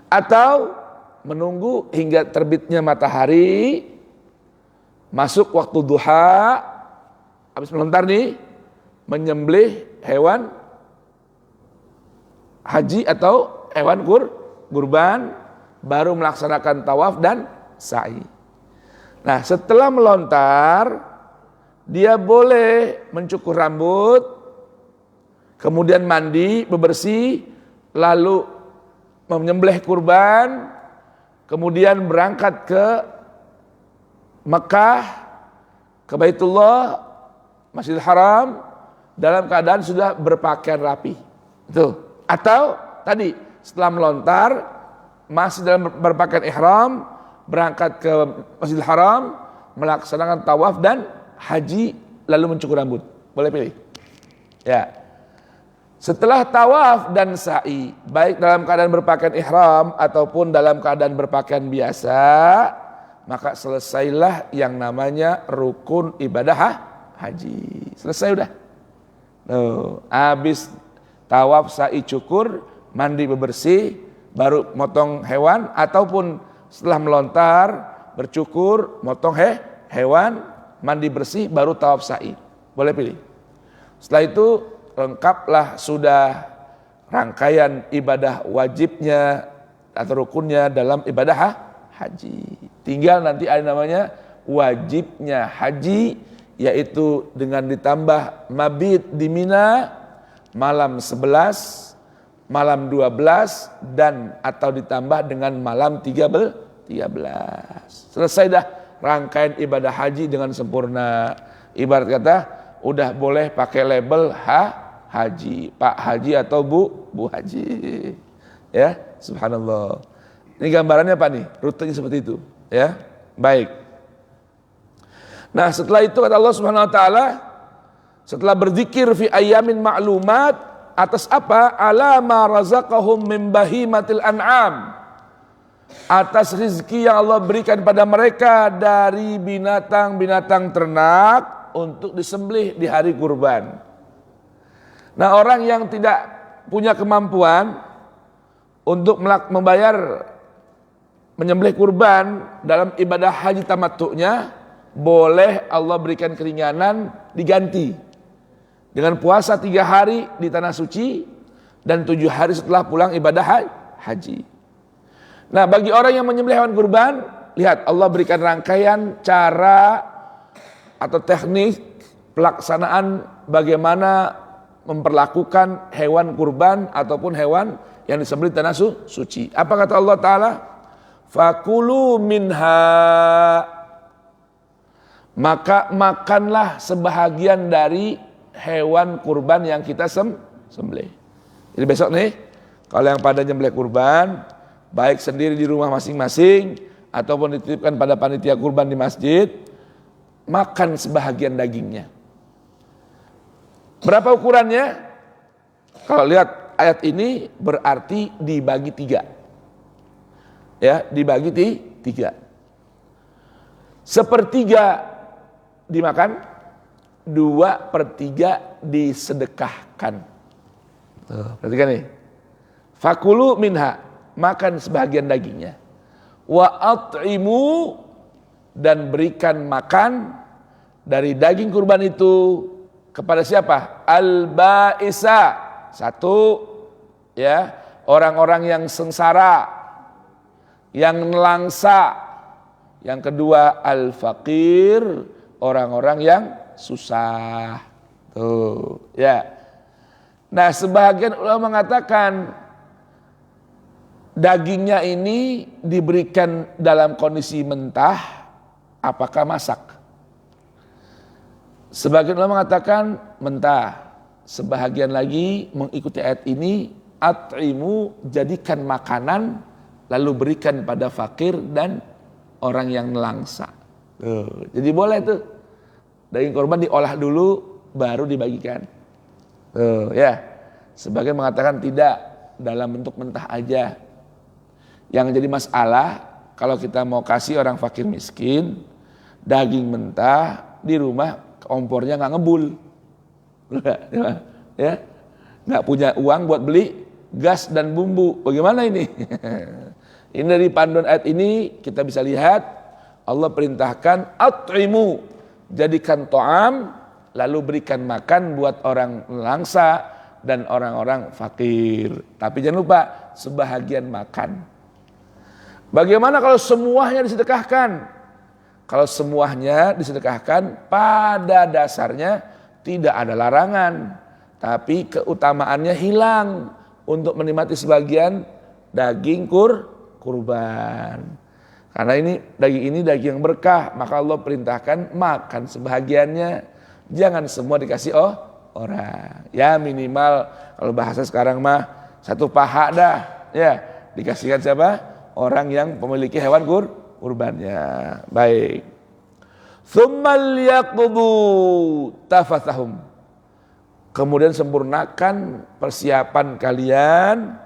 Atau menunggu hingga terbitnya matahari, masuk waktu duha, habis melontar nih, menyembelih hewan haji atau hewan kurban, baru melaksanakan tawaf dan sa'i. Nah, setelah melontar, dia boleh mencukur rambut, kemudian mandi, bebersih, lalu menyembelih kurban, kemudian berangkat ke Mekah, ke Baitullah, Masjidil Haram, dalam keadaan sudah berpakaian rapi. Itu. Atau tadi setelah melontar masih dalam berpakaian ihram, berangkat ke Masjidil Haram, melaksanakan tawaf dan haji, lalu mencukur rambut. Boleh pilih. Ya. Setelah tawaf dan sa'i, baik dalam keadaan berpakaian ihram ataupun dalam keadaan berpakaian biasa, maka selesailah yang namanya rukun ibadah haji. Selesai udah. Habis tawaf, sa'i, cukur, mandi, bebersih, baru motong hewan, ataupun setelah melontar, bercukur, motong hewan, mandi bersih, baru tawaf sa'i. Boleh pilih. Setelah itu lengkaplah sudah rangkaian ibadah wajibnya atau rukunnya dalam ibadah haji. Tinggal nanti ada namanya wajibnya haji, yaitu dengan ditambah mabit di Mina malam 11, malam 12, dan atau ditambah dengan malam 13. Selesai dah rangkaian ibadah haji dengan sempurna. Ibarat kata udah boleh pakai label haji, Pak Haji atau Bu Haji. Ya, subhanallah. Ini gambarannya Pak nih, rutenya seperti itu, ya. Baik. Nah, setelah itu kata Allah Subhanahu wa taala, setelah berzikir fi ayamin ma'lumat, atas apa? Ala ma razaqahum min bahimatil an'am. Atas rizki yang Allah berikan pada mereka dari binatang-binatang ternak untuk disembelih di hari kurban. Nah, orang yang tidak punya kemampuan untuk membayar menyembelih kurban dalam ibadah haji tamattu'nya, boleh Allah berikan keringanan, diganti dengan puasa 3 hari di tanah suci dan 7 hari setelah pulang ibadah haji. Nah, bagi orang yang menyembelih hewan kurban, lihat Allah berikan rangkaian cara atau teknik pelaksanaan bagaimana memperlakukan hewan kurban ataupun hewan yang disembelih di tanah suci. Apa kata Allah Ta'ala? Fakulu minha, maka makanlah sebahagian dari hewan kurban yang kita sembelih. Jadi besok nih, kalau yang pada nyembelih kurban, baik sendiri di rumah masing-masing ataupun dititipkan pada panitia kurban di masjid, makan sebahagian dagingnya. Berapa ukurannya? Kalau lihat ayat ini berarti dibagi 3. Ya, dibagi 3. 1/3 dimakan, 2/3 disedekahkan. Perhatikan nih. Fakulu minha, makan sebahagian dagingnya. Wa at'imu, dan berikan makan dari daging kurban itu kepada siapa? Al-ba'isa. 1, ya, orang-orang yang sengsara, yang nelangsa. Yang kedua, al-faqir, orang-orang yang susah. Tuh, ya. Nah, sebagian ulama mengatakan dagingnya ini diberikan dalam kondisi mentah, apakah masak? Sebagian ulama mengatakan mentah. Sebahagian lagi mengikuti ayat ini, at'imu, jadikan makanan lalu berikan pada fakir dan orang yang nelangsa. Jadi boleh tuh. daging kurban diolah dulu baru dibagikan. Tuh ya. Sebagian mengatakan tidak, dalam bentuk mentah aja. Yang jadi masalah kalau kita mau kasih orang fakir miskin daging mentah di rumah, kompornya nggak ngebul, ya, nggak punya uang buat beli gas dan bumbu. Bagaimana ini? Ini dari panduan ayat ini kita bisa lihat Allah perintahkan at'imu, jadikan to'am, lalu berikan makan buat orang langsa dan orang-orang fakir. Tapi jangan lupa sebahagian makan. Bagaimana kalau semuanya disedekahkan? Kalau semuanya disedekahkan, pada dasarnya tidak ada larangan, tapi keutamaannya hilang untuk menikmati sebagian daging kurban. Karena daging ini daging yang berkah, maka Allah perintahkan makan sebahagiannya. Jangan semua dikasih orang. Ya minimal kalau bahasa sekarang mah 1 paha dah. Ya, dikasihkan siapa? Orang yang memiliki hewan kurbannya. Baik. Tsummal yaqdu tafathahum. Kemudian sempurnakan persiapan kalian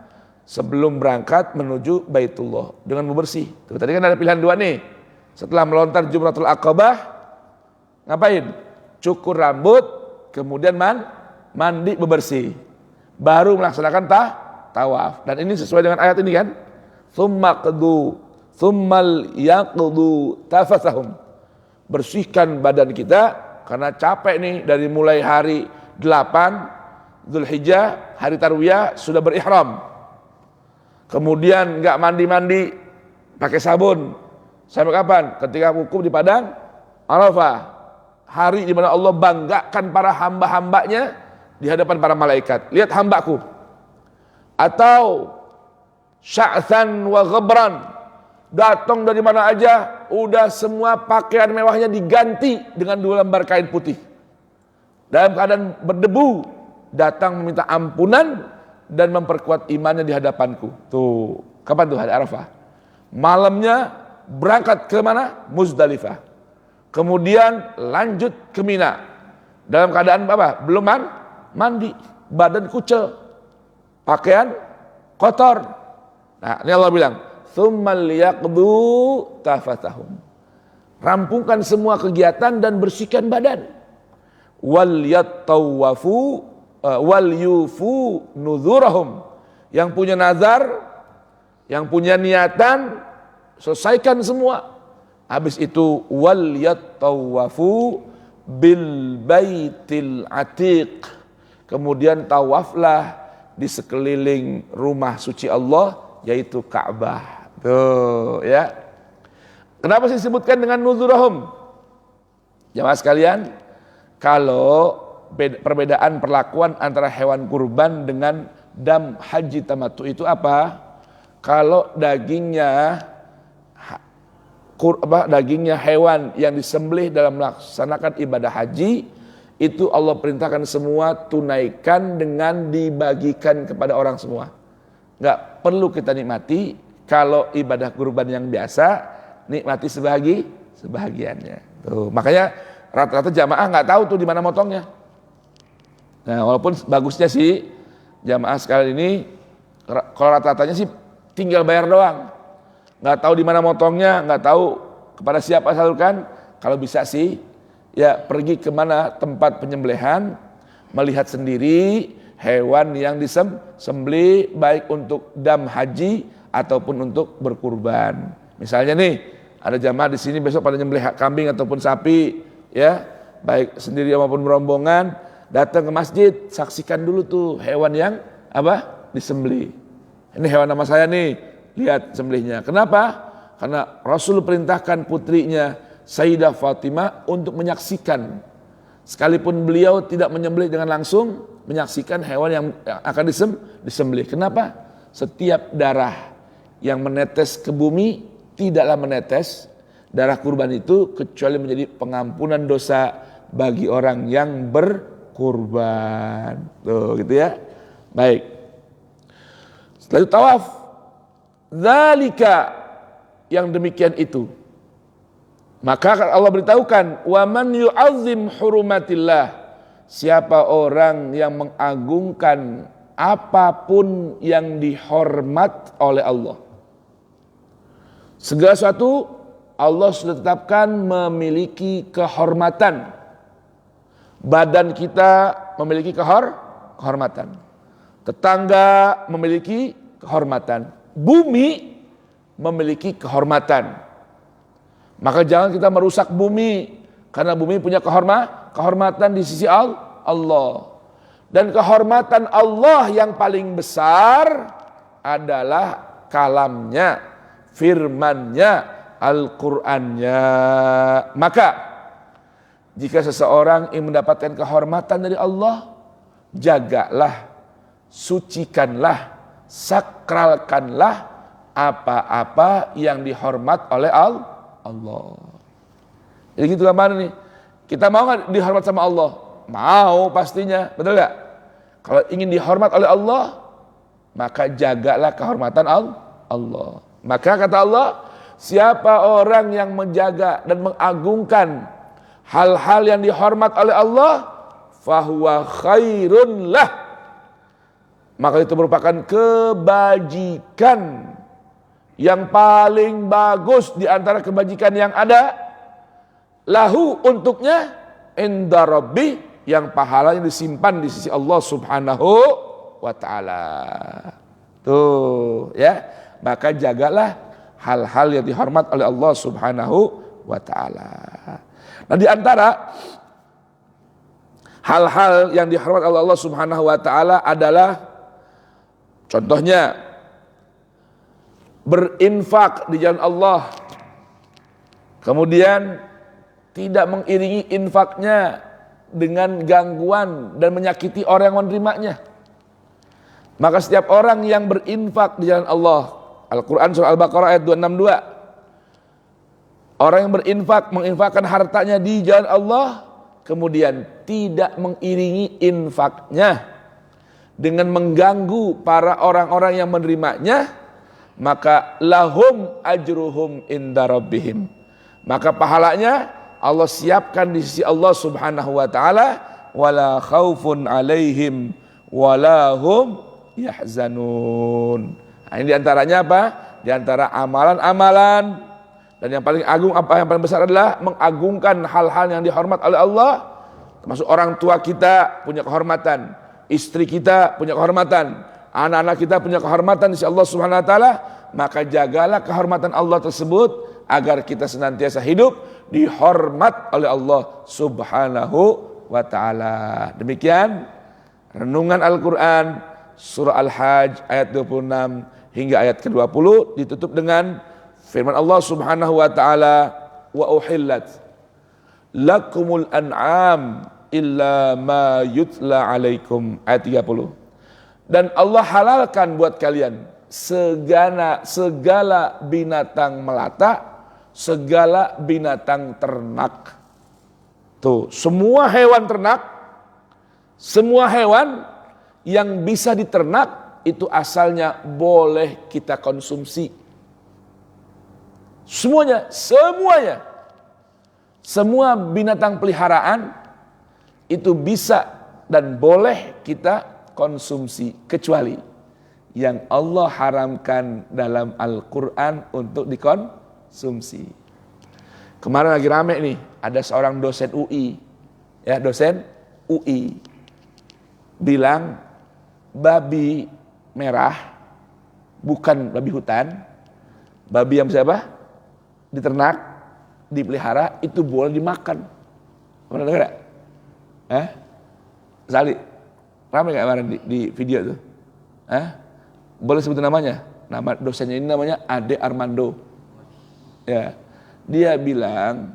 sebelum berangkat menuju Baitullah dengan bebersih. Tadi kan ada pilihan 2 nih. Setelah melontar Jumratul Aqabah, ngapain? Cukur rambut, kemudian mandi bebersih. Baru melaksanakan tawaf. Dan ini sesuai dengan ayat ini kan? Tsummal yaqdu tafathahum. Bersihkan badan kita karena capek nih dari mulai hari 8 Dzulhijjah, hari Tarwiyah sudah berihram. Kemudian enggak mandi-mandi pakai sabun. Sampai kapan? Ketika wukuf di padang Arafah. Hari di mana Allah banggakan para hamba-hambanya di hadapan para malaikat. Lihat hambaku. Atau sya'than wa ghabran. Datang dari mana aja, udah semua pakaian mewahnya diganti dengan 2 lembar kain putih. Dalam keadaan berdebu, datang meminta ampunan dan memperkuat imannya di hadapanku. Tuh, kapan tuh hari Arafah? Malamnya berangkat ke mana? Muzdalifah. Kemudian lanjut ke Mina. Dalam keadaan apa? Belum mandi, badan kucel, pakaian kotor. Nah, ini Allah bilang, tsummal yaqdu tafathahum. Rampungkan semua kegiatan dan bersihkan badan. Wal yattawafu wal yufu nuzurahum. Yang punya nazar, yang punya niatan, selesaikan semua. Habis itu wal yattawafu bil baitil atiq. Kemudian tawaflah di sekeliling rumah suci Allah, yaitu Ka'bah. Tuh ya. Kenapa sih disebutkan dengan nuzurahum? Jamaah sekalian, kalau perbedaan perlakuan antara hewan kurban dengan dam haji tamattu itu apa? Kalau dagingnya hewan yang disembelih dalam melaksanakan ibadah haji, itu Allah perintahkan semua tunaikan dengan dibagikan kepada orang semua. Nggak perlu kita nikmati. Kalau ibadah kurban yang biasa, nikmati sebahagiannya. Tuh, makanya rata-rata jamaah nggak tahu tuh di mana motongnya. Nah, walaupun bagusnya sih jamaah sekalian ini, kalau rata-ratanya sih tinggal bayar doang. Nggak tahu di mana motongnya, nggak tahu kepada siapa salurkan. Kalau bisa sih, ya pergi kemana tempat penyembelihan, melihat sendiri hewan yang disembelih baik untuk dam haji ataupun untuk berkurban. Misalnya nih, ada jamaah di sini besok pada nyembelih kambing ataupun sapi, ya, baik sendiri maupun berombongan, datang ke masjid, saksikan dulu tuh hewan yang disembelih. Ini hewan nama saya nih, lihat sembelihnya. Kenapa? Karena Rasul perintahkan putrinya Sayyidah Fatimah untuk menyaksikan. Sekalipun beliau tidak menyembelih dengan langsung, menyaksikan hewan yang akan disembelih. Kenapa? Setiap darah yang menetes ke bumi tidaklah menetes darah kurban itu kecuali menjadi pengampunan dosa bagi orang yang berkurban. Tuh, gitu ya. Baik. Setelah itu tawaf. Dzalika, yang demikian itu. Maka Allah beritahukan, wa man yu'azzim hurumatillah, siapa orang yang mengagungkan apapun yang dihormat oleh Allah. Segala sesuatu Allah sudah tetapkan memiliki kehormatan. Badan kita memiliki kehormatan. Tetangga memiliki kehormatan. Bumi memiliki kehormatan. Maka jangan kita merusak bumi, karena bumi punya kehormatan di sisi Allah. Dan kehormatan Allah yang paling besar adalah kalamnya, firmannya, Al-Qur'annya. Maka jika seseorang ingin mendapatkan kehormatan dari Allah, jagalah, sucikanlah, sakralkanlah apa-apa yang dihormat oleh Allah. Jadi gitu mana nih? Kita mau nggak dihormat sama Allah? Mau pastinya, betul nggak? Kalau ingin dihormat oleh Allah, maka jagalah kehormatan Allah. Maka kata Allah, siapa orang yang menjaga dan mengagungkan hal-hal yang dihormat oleh Allah, fahuwa khairun lah, maka itu merupakan kebajikan yang paling bagus di antara kebajikan yang ada, lahu untuknya, inda rabbi, yang pahalanya disimpan di sisi Allah subhanahu wa ta'ala. Tuh ya, maka jagalah hal-hal yang dihormat oleh Allah subhanahu wa ta'ala. Nah di antara hal-hal yang dihormat oleh Allah subhanahu wa ta'ala adalah, contohnya berinfak di jalan Allah, kemudian tidak mengiringi infaknya dengan gangguan dan menyakiti orang yang menerimanya. Maka setiap orang yang berinfak di jalan Allah, Al-Quran surah Al-Baqarah ayat 262, orang yang berinfak, menginfakkan hartanya di jalan Allah, kemudian tidak mengiringi infaknya dengan mengganggu para orang-orang yang menerimanya, maka lahum ajruhum inda rabbihim, maka pahalanya Allah siapkan di sisi Allah subhanahu wa ta'ala, wala khaufun alaihim wala hum yahzanun. Nah, ini diantaranya apa? Diantara amalan-amalan, dan yang paling agung, apa yang paling besar adalah mengagungkan hal-hal yang dihormat oleh Allah. Termasuk orang tua kita punya kehormatan, istri kita punya kehormatan, anak-anak kita punya kehormatan di sisi Allah subhanahu wa ta'ala. Maka jagalah kehormatan Allah tersebut agar kita senantiasa hidup dihormat oleh Allah subhanahu wa ta'ala. Demikian renungan Al-Quran surah Al-Hajj ayat 26 hingga ayat ke-20, ditutup dengan firman Allah subhanahu wa ta'ala, wa uhillat lakumul an'am illa ma yutla alaikum, ayat 30. Dan Allah halalkan buat kalian segala binatang melata, segala binatang ternak. Tuh, semua hewan ternak, semua hewan yang bisa diternak itu asalnya boleh kita konsumsi. Semuanya. Semua binatang peliharaan itu bisa dan boleh kita konsumsi, kecuali yang Allah haramkan dalam Al-Quran untuk dikonsumsi. Kemarin lagi rame nih, ada seorang dosen UI, dosen UI bilang babi merah bukan babi hutan, babi yang siapa? Diternak, dipelihara, itu boleh dimakan. Pernah dengar gak? Sali, ramai gak kemarin di video tuh? Boleh sebutin namanya? Nama dosennya ini namanya Ade Armando. Ya, dia bilang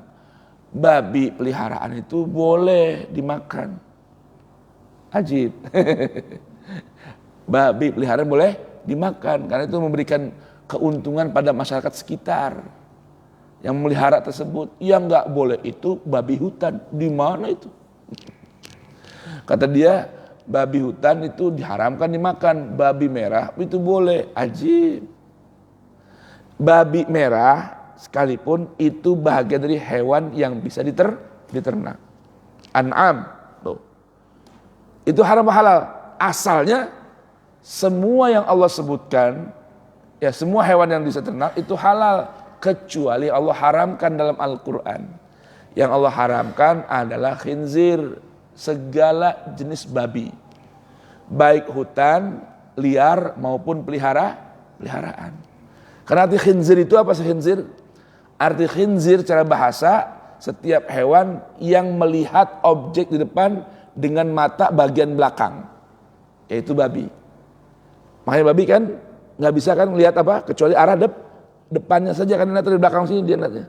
babi peliharaan itu boleh dimakan. Ajib. Babi peliharaan boleh dimakan karena itu memberikan keuntungan pada masyarakat sekitar yang memelihara tersebut. Yang nggak boleh itu babi hutan. Di mana itu? Kata dia, babi hutan itu diharamkan dimakan, babi merah itu boleh. Ajib. Babi merah sekalipun itu bahagian dari hewan yang bisa diternak. An'am, tuh. Itu haram halal. Asalnya semua yang Allah sebutkan, ya semua hewan yang bisa ternak itu halal, kecuali Allah haramkan dalam Al-Quran. Yang Allah haramkan adalah khinzir, segala jenis babi, baik hutan, liar maupun peliharaan. Karena arti khinzir itu apa sih khinzir? Arti khinzir secara bahasa, setiap hewan yang melihat objek di depan dengan mata bagian belakang, yaitu babi. Makanya babi kan nggak bisa kan lihat apa kecuali arah depannya saja, kan lihat dari belakang sini dia lihatnya.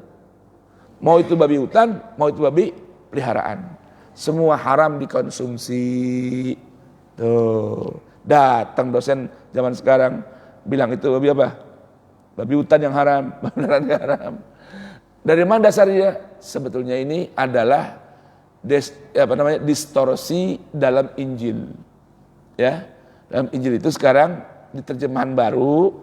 Mau itu babi hutan, mau itu babi peliharaan, semua haram dikonsumsi. Tuh, datang dosen zaman sekarang bilang itu babi apa? Babi hutan yang haram, beneran yang haram. Dari mana dasarnya? Sebetulnya ini adalah distorsi dalam Injil. Ya, dalam Injil itu sekarang di terjemahan baru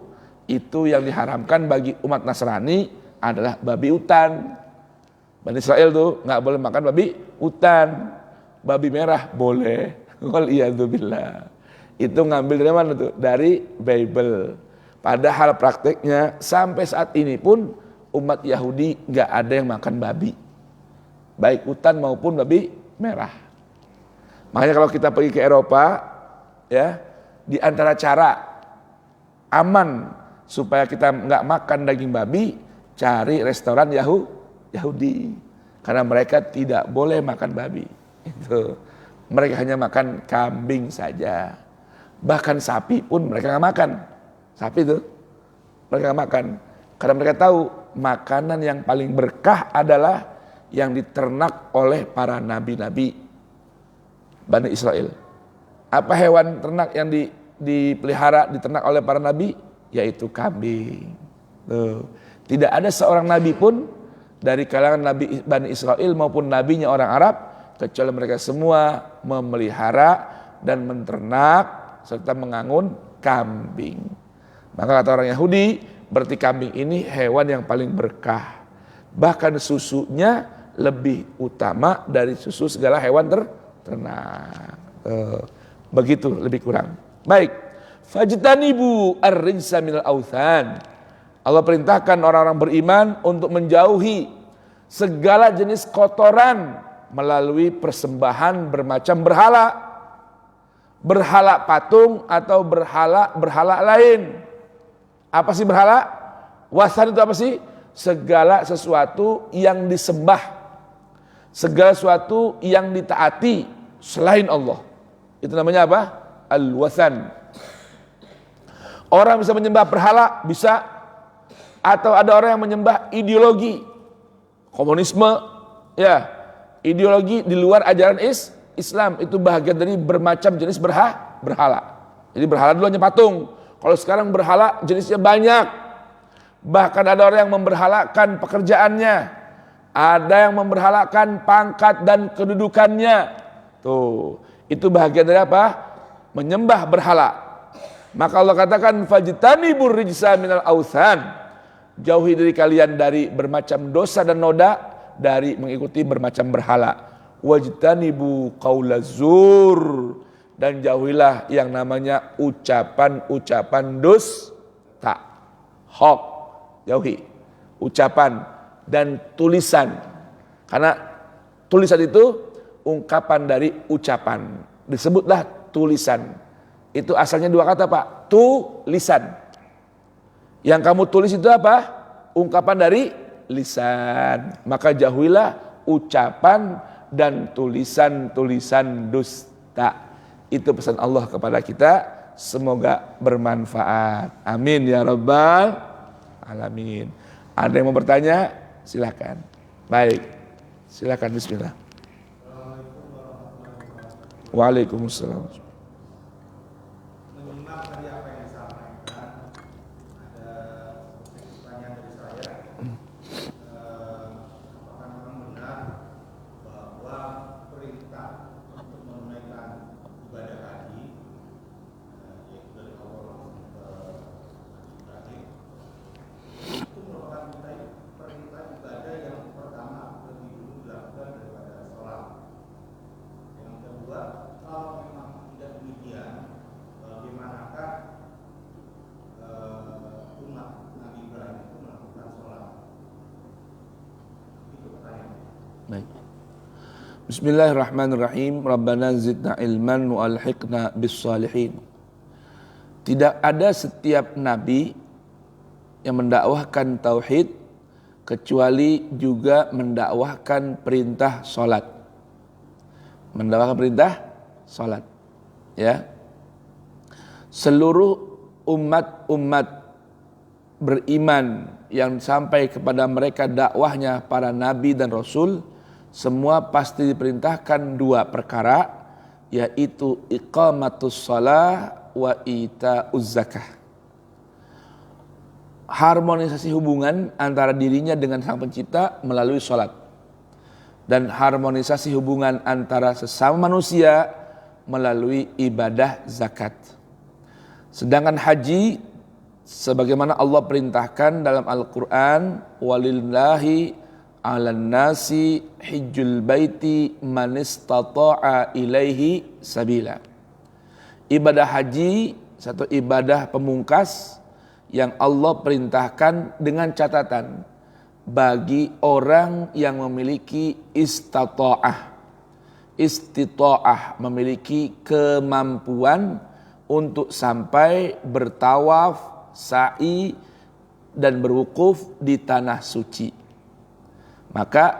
itu yang diharamkan bagi umat Nasrani adalah babi hutan. Bani Israel tuh nggak boleh makan babi hutan, babi merah boleh. Waliyadzubillah. Itu ngambil dari mana tuh? Dari Bible. Padahal prakteknya sampai saat ini pun umat Yahudi nggak ada yang makan babi, baik hutan maupun babi merah. Makanya kalau kita pergi ke Eropa, ya, di antara cara aman supaya kita nggak makan daging babi, cari restoran Yahudi, karena mereka tidak boleh makan babi. Itu mereka hanya makan kambing saja, bahkan sapi pun mereka nggak makan. Sapi itu mereka nggak makan, karena mereka tahu makanan yang paling berkah adalah yang diternak oleh para nabi-nabi Bani Israel. Apa hewan ternak yang dipelihara, diternak oleh para nabi? Yaitu kambing. Tuh. Tidak ada seorang nabi pun dari kalangan nabi Bani Israel maupun nabinya orang Arab, kecuali mereka semua memelihara dan menternak serta mengangun kambing. Maka kata orang Yahudi, berarti kambing ini hewan yang paling berkah. Bahkan susunya lebih utama dari susu segala hewan ternak. Begitu lebih kurang. Baik. Fajtanibu ar-rijsa minal authan. Allah perintahkan orang-orang beriman untuk menjauhi segala jenis kotoran melalui persembahan bermacam berhala. Berhala patung atau berhala lain. Apa sih berhala? Wasan itu apa sih? Segala sesuatu yang disembah, segala sesuatu yang ditaati selain Allah. Itu namanya apa? Al-wasan. Orang bisa menyembah berhala, bisa. Atau ada orang yang menyembah ideologi, komunisme, ya, ideologi di luar ajaran Islam. Itu bahagian dari bermacam jenis berhala. Jadi berhala dulu hanya patung. Kalau sekarang berhala jenisnya banyak. Bahkan ada orang yang memberhalakan pekerjaannya. Ada yang memberhalakan pangkat dan kedudukannya. Tuh, itu bahagian dari apa? Menyembah berhala. Maka Allah katakan fajtanibur rijsa minal authan. Jauhi diri kalian dari bermacam dosa dan noda dari mengikuti bermacam berhala. Wajtanibu qaulazur. Dan jauhilah yang namanya ucapan-ucapan dusta, hoax, jauhi ucapan dan tulisan. Karena tulisan itu ungkapan dari ucapan, disebutlah tulisan. Itu asalnya dua kata Pak, tulisan. Yang kamu tulis itu apa? Ungkapan dari lisan. Maka jauhilah ucapan dan tulisan-tulisan dusta. Itu pesan Allah kepada kita, semoga bermanfaat. Amin ya rabbal alamin. Ada yang mau bertanya? Silakan. Baik, silakan, bismillah. Waalaikumsalam. Menyimak tadi apa yang disampaikan, ada pertanyaan dari saya. Apakah memang benar bahwa perintah untuk menunaikan ibadah haji, yaitu dari awal Ibrahim, itu merupakan perintah Baik. Bismillahirrahmanirrahim. Rabbana zidna ilman wa alhiqna bis salihin. Tidak ada setiap nabi yang mendakwahkan tauhid kecuali juga mendakwahkan perintah salat. Mendakwahkan perintah salat. Ya. Seluruh umat-umat beriman yang sampai kepada mereka dakwahnya para nabi dan rasul, semua pasti diperintahkan dua perkara, yaitu iqamatus shalah wa ita'uz zakah. Harmonisasi hubungan antara dirinya dengan sang pencipta melalui salat, dan harmonisasi hubungan antara sesama manusia melalui ibadah zakat. Sedangkan haji, sebagaimana Allah perintahkan dalam Al-Quran, walillahi 'alan nasi hijjul baiti man istata'a ilaihi sabila. Ibadah haji satu ibadah pemungkas yang Allah perintahkan dengan catatan bagi orang yang memiliki istita'ah, memiliki kemampuan untuk sampai bertawaf, sa'i dan berwukuf di tanah suci. Maka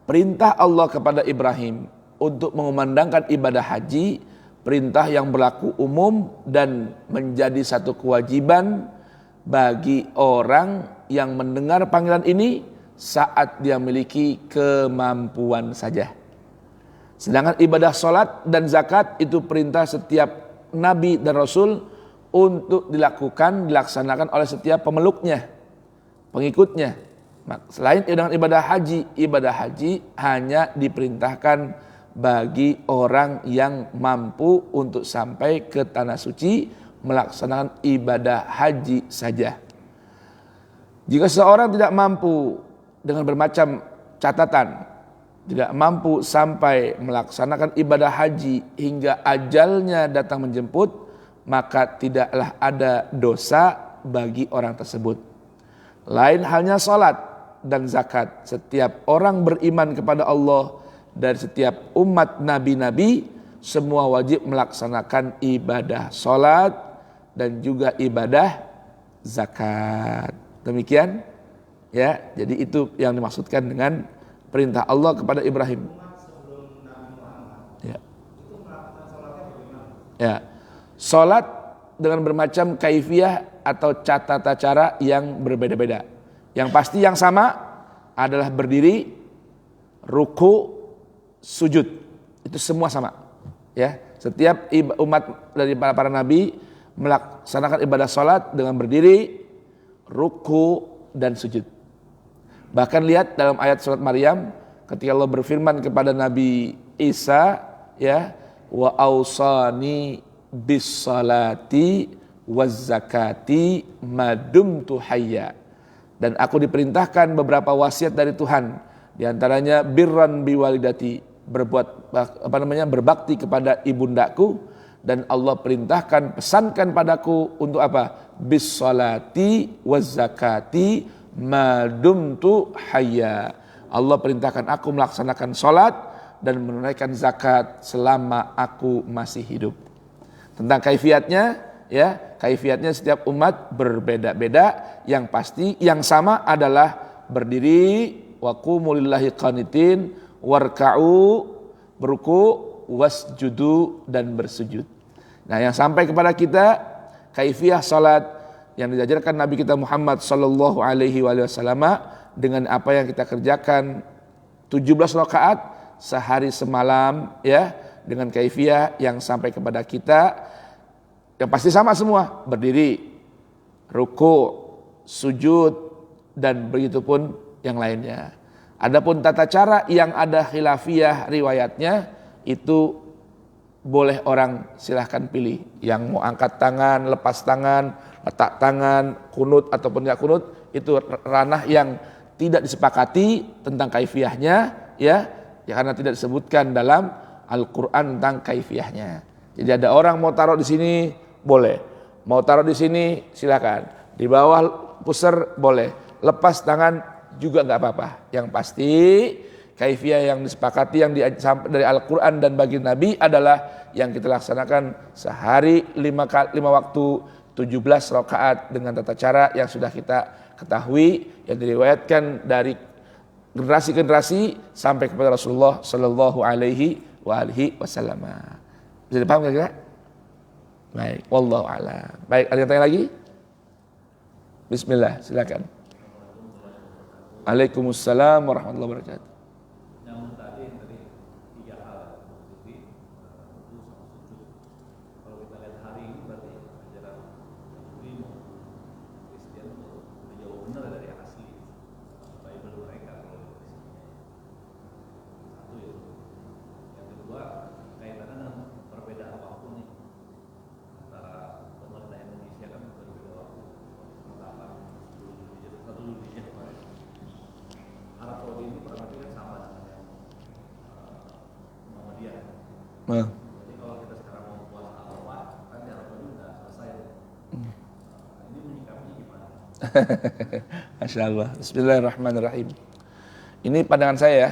perintah Allah kepada Ibrahim untuk mengumandangkan ibadah haji, perintah yang berlaku umum dan menjadi satu kewajiban bagi orang yang mendengar panggilan ini saat dia memiliki kemampuan saja. Sedangkan ibadah salat dan zakat itu perintah setiap nabi dan rasul untuk dilaksanakan oleh setiap pemeluknya, pengikutnya. Selain dengan ibadah haji hanya diperintahkan bagi orang yang mampu untuk sampai ke tanah suci melaksanakan ibadah haji saja. Jika seorang tidak mampu dengan bermacam catatan, tidak mampu sampai melaksanakan ibadah haji hingga ajalnya datang menjemput, maka tidaklah ada dosa bagi orang tersebut. Lain halnya salat dan zakat. Setiap orang beriman kepada Allah dan setiap umat nabi-nabi semua wajib melaksanakan ibadah salat dan juga ibadah zakat. Demikian ya. Jadi itu yang dimaksudkan dengan perintah Allah kepada Ibrahim. Ya. Ya. Salat dengan bermacam kaifiyah atau tata cara yang berbeda-beda. Yang pasti yang sama adalah berdiri, ruku, sujud. Itu semua sama. Ya, setiap umat dari para nabi melaksanakan ibadah salat dengan berdiri, ruku dan sujud. Bahkan lihat dalam ayat surat Maryam ketika Allah berfirman kepada Nabi Isa, ya, wa ausani bis salati waz zakati madumtu hayya. Dan aku diperintahkan beberapa wasiat dari Tuhan, di antaranya birran biwalidati, berbakti kepada ibundaku, dan Allah perintahkan, pesankan padaku untuk apa? Bis salati waz zakati madumtu hayya. Allah perintahkan aku melaksanakan salat dan menunaikan zakat selama aku masih hidup. Tentang kaifiatnya, ya, kaifiatnya setiap umat berbeda-beda. Yang pasti yang sama adalah berdiri, wa qumu lillahi qanitin, warka'u, beruku, wasjudu, dan bersujud. Nah, yang sampai kepada kita kaifiyah salat yang diajarkan Nabi kita Muhammad sallallahu alaihi wasallam dengan apa yang kita kerjakan 17 rakaat sehari semalam, ya, dengan kaifiyah yang sampai kepada kita yang pasti sama semua, berdiri, ruku, sujud, dan begitu pun yang lainnya. Adapun tata cara yang ada khilafiyah riwayatnya itu boleh orang silahkan pilih. Yang mau angkat tangan, lepas tangan, letak tangan, kunut ataupun tidak kunut, itu ranah yang tidak disepakati tentang kaifiyahnya, ya karena tidak disebutkan dalam Al-Quran tentang kaifiyahnya. Jadi ada orang mau taruh di sini boleh, mau taruh di sini silakan, di bawah pusar boleh, lepas tangan juga nggak apa-apa. Yang pasti kaifiyah yang disepakati yang dari Al-Quran dan baginda Nabi adalah yang kita laksanakan sehari 5 waktu 17 rakaat dengan tata cara yang sudah kita ketahui, yang diriwayatkan dari generasi ke generasi sampai kepada Rasulullah Sallallahu Alaihi Wasallam. Bisa dipaham kira-kira? Baik, wallahu a'lam. Baik, ada yang tanya lagi? Bismillah, silakan. Waalaikumsalam warahmatullahi wabarakatuh. Namun tadi 3 hal, wudu sama sujud. Kalau kita lihat hari ini berarti ajaran Yahudi maupun Kristen itu jauh benar dari asli Bible mereka kalau Kristennya. Satu itu. Yang kedua kaitannya dengan perbedaan waktu nih antara pemerintah Indonesia kan berbeda waktu. Pertama 1 Juli kemarin. Arab Saudi ini berarti kan sama dengan yang Muhammadiyah. Jadi kalau kita sekarang mau puasa Arafah, kan di Arab Saudi sudah selesai. Ini menyikapinya gimana? Masya Allah. Bismillahirrahmanirrahim. Ini pandangan saya ya.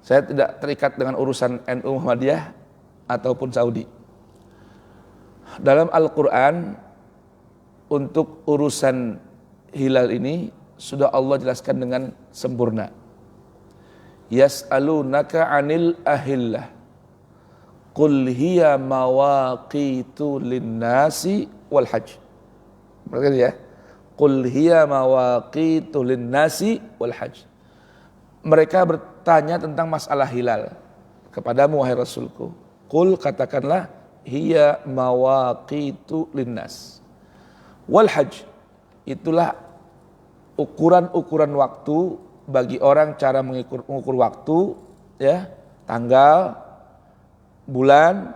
Saya tidak terikat dengan urusan NU Muhammadiyah ataupun Saudi. Dalam Al-Quran untuk urusan hilal ini sudah Allah jelaskan dengan sempurna. Yas'alunaka 'anil ahillah. Qul hiya mawaqitu lin-nasi wal hajj. Perhatikan ya. Qul hiya mawaqitu lin-nasi wal hajj. Mereka bertanya tentang masalah hilal kepadamu wahai Rasulku. Qul, katakanlah, hiya mawaqitu lin-nas wal hajj. Itulah ukuran-ukuran waktu bagi orang, cara mengukur waktu, ya, tanggal, bulan,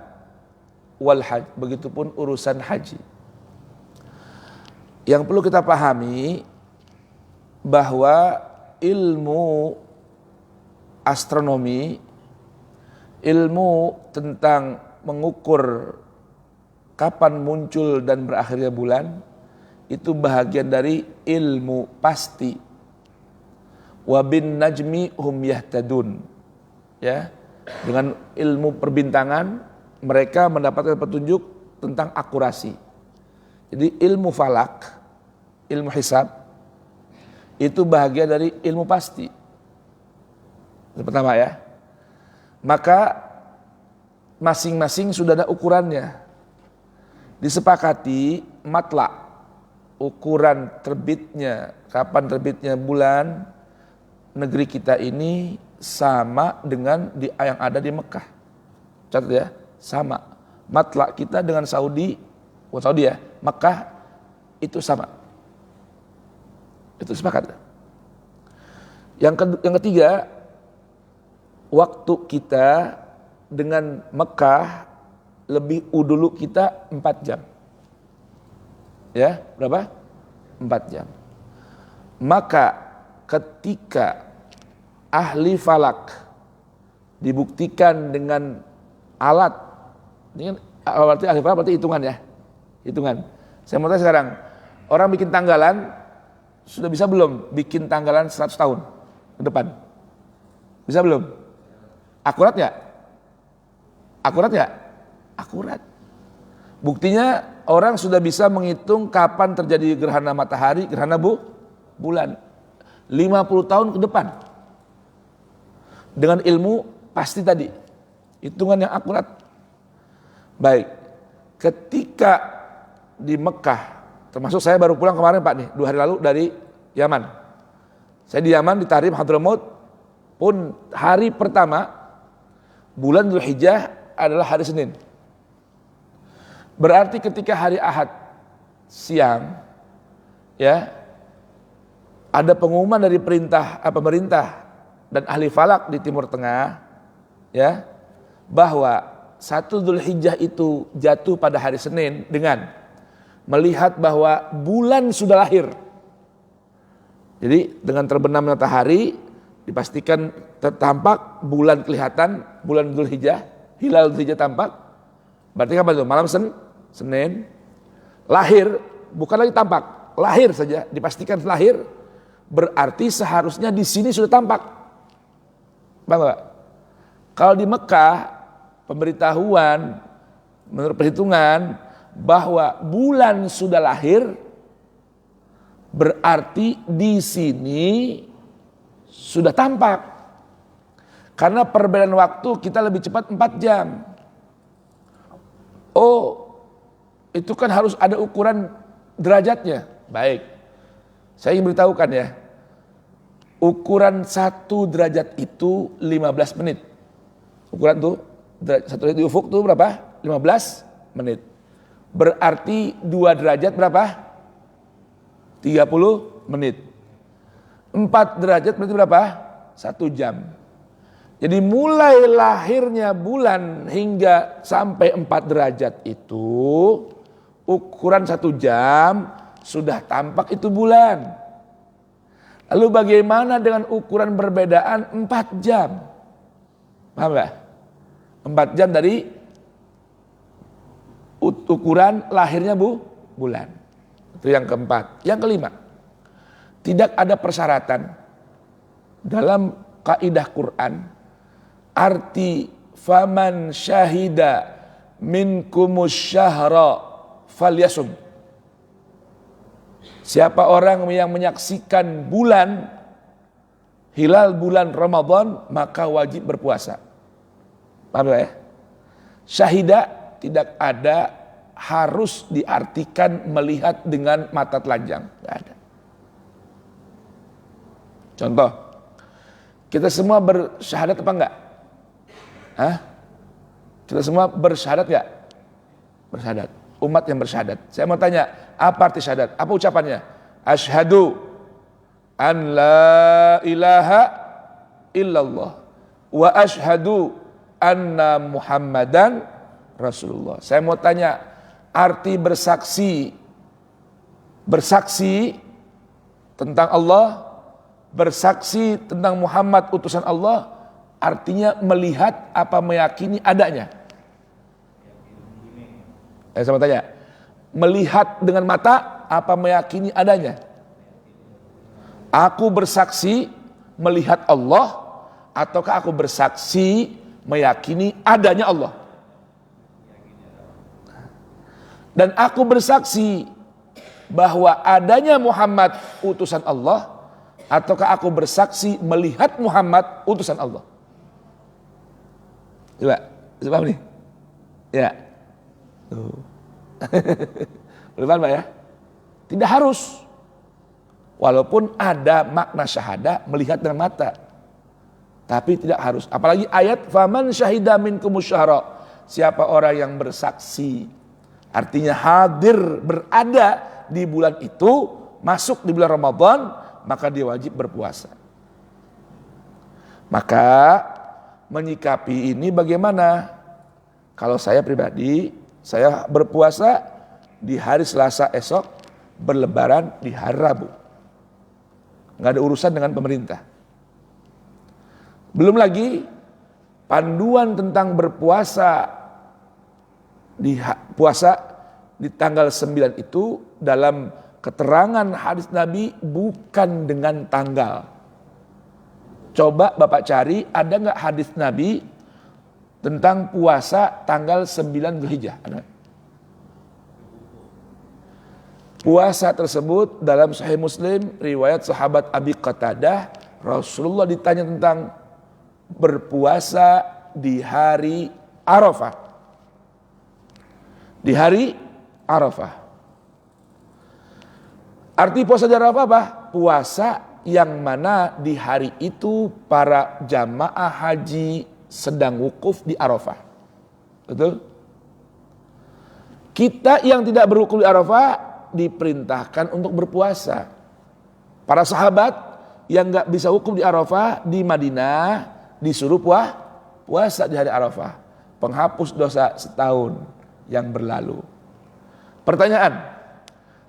wal hajj. Begitupun urusan haji. Yang perlu kita pahami bahwa ilmu astronomi, ilmu tentang mengukur kapan muncul dan berakhirnya bulan, itu bahagian dari ilmu pasti. Wa bin najmi hum yahtadun. Ya, dengan ilmu perbintangan mereka mendapatkan petunjuk tentang akurasi. Jadi ilmu falak, ilmu hisab itu bahagian dari ilmu pasti. Yang pertama ya. Maka masing-masing sudah ada ukurannya. Disepakati matla, ukuran terbitnya, kapan terbitnya bulan negeri kita ini sama dengan yang ada di Mekah. Catat ya, sama. Matla kita dengan Saudi, ya, Mekah itu sama. Itu sepakat. Yang ketiga, waktu kita dengan Mekah lebih dulu kita 4 jam. Ya, berapa? 4 jam. Maka ketika ahli falak dibuktikan dengan alat, ini kan berarti ahli falak berarti hitungan ya, hitungan. Saya mau tanya sekarang, orang bikin tanggalan sudah bisa belum bikin tanggalan 100 tahun ke depan? Bisa belum? Akurat nggak? Akurat nggak? Akurat. Buktinya orang sudah bisa menghitung kapan terjadi gerhana matahari, gerhana bulan. 50 tahun ke depan. Dengan ilmu pasti tadi. Hitungan yang akurat. Baik. Ketika di Mekah, termasuk saya baru pulang kemarin Pak nih, 2 hari lalu dari Yaman. Saya di Yaman, di Tarim, Hadramaut, pun hari pertama bulan Dzulhijjah adalah hari Senin. Berarti ketika hari Ahad siang, ya, ada pengumuman dari pemerintah dan ahli falak di Timur Tengah, ya, bahwa 1 Dzulhijjah itu jatuh pada hari Senin dengan melihat bahwa bulan sudah lahir. Jadi dengan terbenam matahari dipastikan tampak bulan kelihatan, bulan Dzulhijjah, hilal Dzulhijjah tampak. Berarti apa itu? Malam Senin lahir, bukan lagi tampak, lahir saja, dipastikan lahir, berarti seharusnya di sini sudah tampak. Paham nggak? Kalau di Mekah, pemberitahuan menurut perhitungan bahwa bulan sudah lahir, berarti di sini sudah tampak. Karena perbedaan waktu kita lebih cepat 4 jam. Oh, itu kan harus ada ukuran derajatnya. Baik, saya ingin beritahukan ya. Ukuran 1 derajat itu 15 menit. Ukuran tuh, 1 derajat di ufuk tuh berapa? 15 menit. Berarti 2 derajat berapa? 30 menit. 4 derajat berarti berapa? 1 jam. Jadi mulai lahirnya bulan hingga sampai 4 derajat itu ukuran 1 jam sudah tampak itu bulan. Lalu bagaimana dengan ukuran perbedaan 4 jam? Paham gak? 4 jam dari ukuran lahirnya bulan. Itu yang keempat. Yang kelima, tidak ada persyaratan dalam kaidah Quran arti faman syahida minkumus syahra falyasum. Siapa orang yang menyaksikan bulan, hilal bulan Ramadan, maka wajib berpuasa. Paham ya? Syahida tidak ada harus diartikan melihat dengan mata telanjang. Tidak ada. Contoh, kita semua bersyahadat apa enggak? Hah? Kita semua bersyahadat enggak? Bersyahadat. Umat yang bersyahadat. Saya mau tanya, apa arti syahadat? Apa ucapannya? Asyhadu an la ilaha illallah wa asyhadu anna Muhammadan Rasulullah. Saya mau tanya, arti bersaksi tentang Allah, bersaksi tentang Muhammad utusan Allah, artinya melihat apa meyakini adanya. Saya mau tanya, melihat dengan mata apa meyakini adanya? Aku bersaksi melihat Allah ataukah aku bersaksi meyakini adanya Allah? Dan aku bersaksi bahwa adanya Muhammad utusan Allah ataukah aku bersaksi melihat Muhammad utusan Allah? Coba, paham nih? Ya. Tuh. Boleh paham ya? Tidak harus. Walaupun ada makna syahada melihat dengan mata. Tapi tidak harus. Apalagi ayat faman syahida minkumus syahra. Siapa orang yang bersaksi, artinya hadir, berada di bulan itu, masuk di bulan Ramadan, maka dia wajib berpuasa. Maka menyikapi ini bagaimana? Kalau saya pribadi, saya berpuasa di hari Selasa esok, berlebaran di hari Rabu. Nggak ada urusan dengan pemerintah. Belum lagi panduan tentang berpuasa di tanggal 9 itu dalam keterangan hadis Nabi bukan dengan tanggal. Coba Bapak cari, ada nggak hadis Nabi tentang puasa tanggal 9 Dzulhijjah? Ada? Puasa tersebut dalam Sahih Muslim, riwayat sahabat Abi Qatadah, Rasulullah ditanya tentang berpuasa di hari Arafah. Di hari Arafah. Arti puasa di Arafah apa? Puasa yang mana di hari itu para jamaah haji sedang wukuf di Arafah. Betul? Kita yang tidak berwukuf di Arafah diperintahkan untuk berpuasa. Para sahabat yang gak bisa wukuf di Arafah di Madinah disuruh puasa di hari Arafah. Penghapus dosa setahun yang berlalu. Pertanyaan,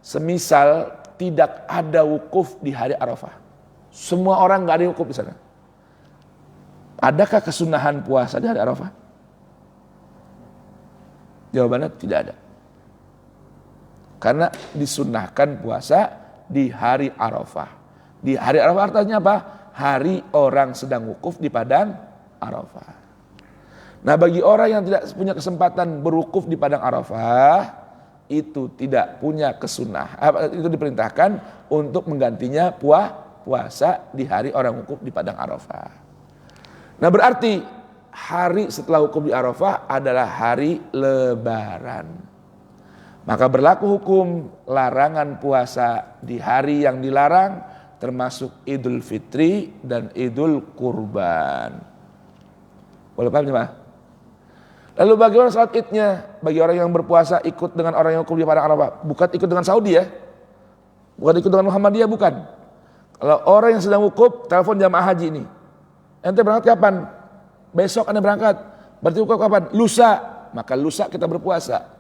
semisal tidak ada wukuf di hari Arafah, semua orang gak ada wukuf di sana, adakah kesunahan puasa di hari Arafah? Jawabannya tidak ada. Karena disunahkan puasa di hari Arafah. Di hari Arafah artinya apa? Hari orang sedang wukuf di padang Arafah. Nah, bagi orang yang tidak punya kesempatan berwukuf di padang Arafah, itu tidak punya itu diperintahkan untuk menggantinya puasa di hari orang wukuf di padang Arafah. Nah, berarti hari setelah wukuf di Arafah adalah hari Lebaran. Maka berlaku hukum larangan puasa di hari yang dilarang, termasuk Idul Fitri dan Idul Kurban. Boleh paham jemaah? Lalu bagaimana salat Idnya? Bagi orang yang berpuasa ikut dengan orang yang wukuf di padang Arafah, bukan ikut dengan Saudi ya, bukan ikut dengan Muhammadiyah, bukan. Kalau orang yang sedang wukuf, telepon jamaah haji ini, ente berangkat kapan? Besok anda berangkat. Berarti wukuf kapan? Lusa. Maka lusa kita berpuasa.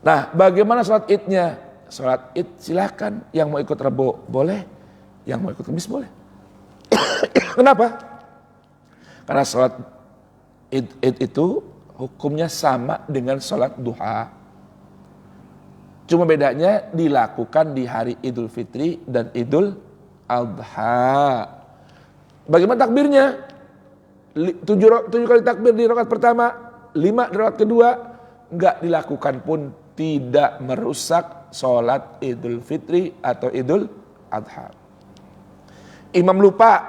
Nah, bagaimana salat Idnya? Salat Id silakan, yang mau ikut Rebo boleh, yang mau ikut Kamis boleh. Kenapa? Karena salat Id itu hukumnya sama dengan salat duha. Cuma bedanya dilakukan di hari Idul Fitri dan Idul Adha. Bagaimana takbirnya? 7 kali takbir di rakaat pertama, 5 di rakaat kedua, enggak dilakukan pun tidak merusak sholat Idul Fitri atau Idul Adha. Imam lupa,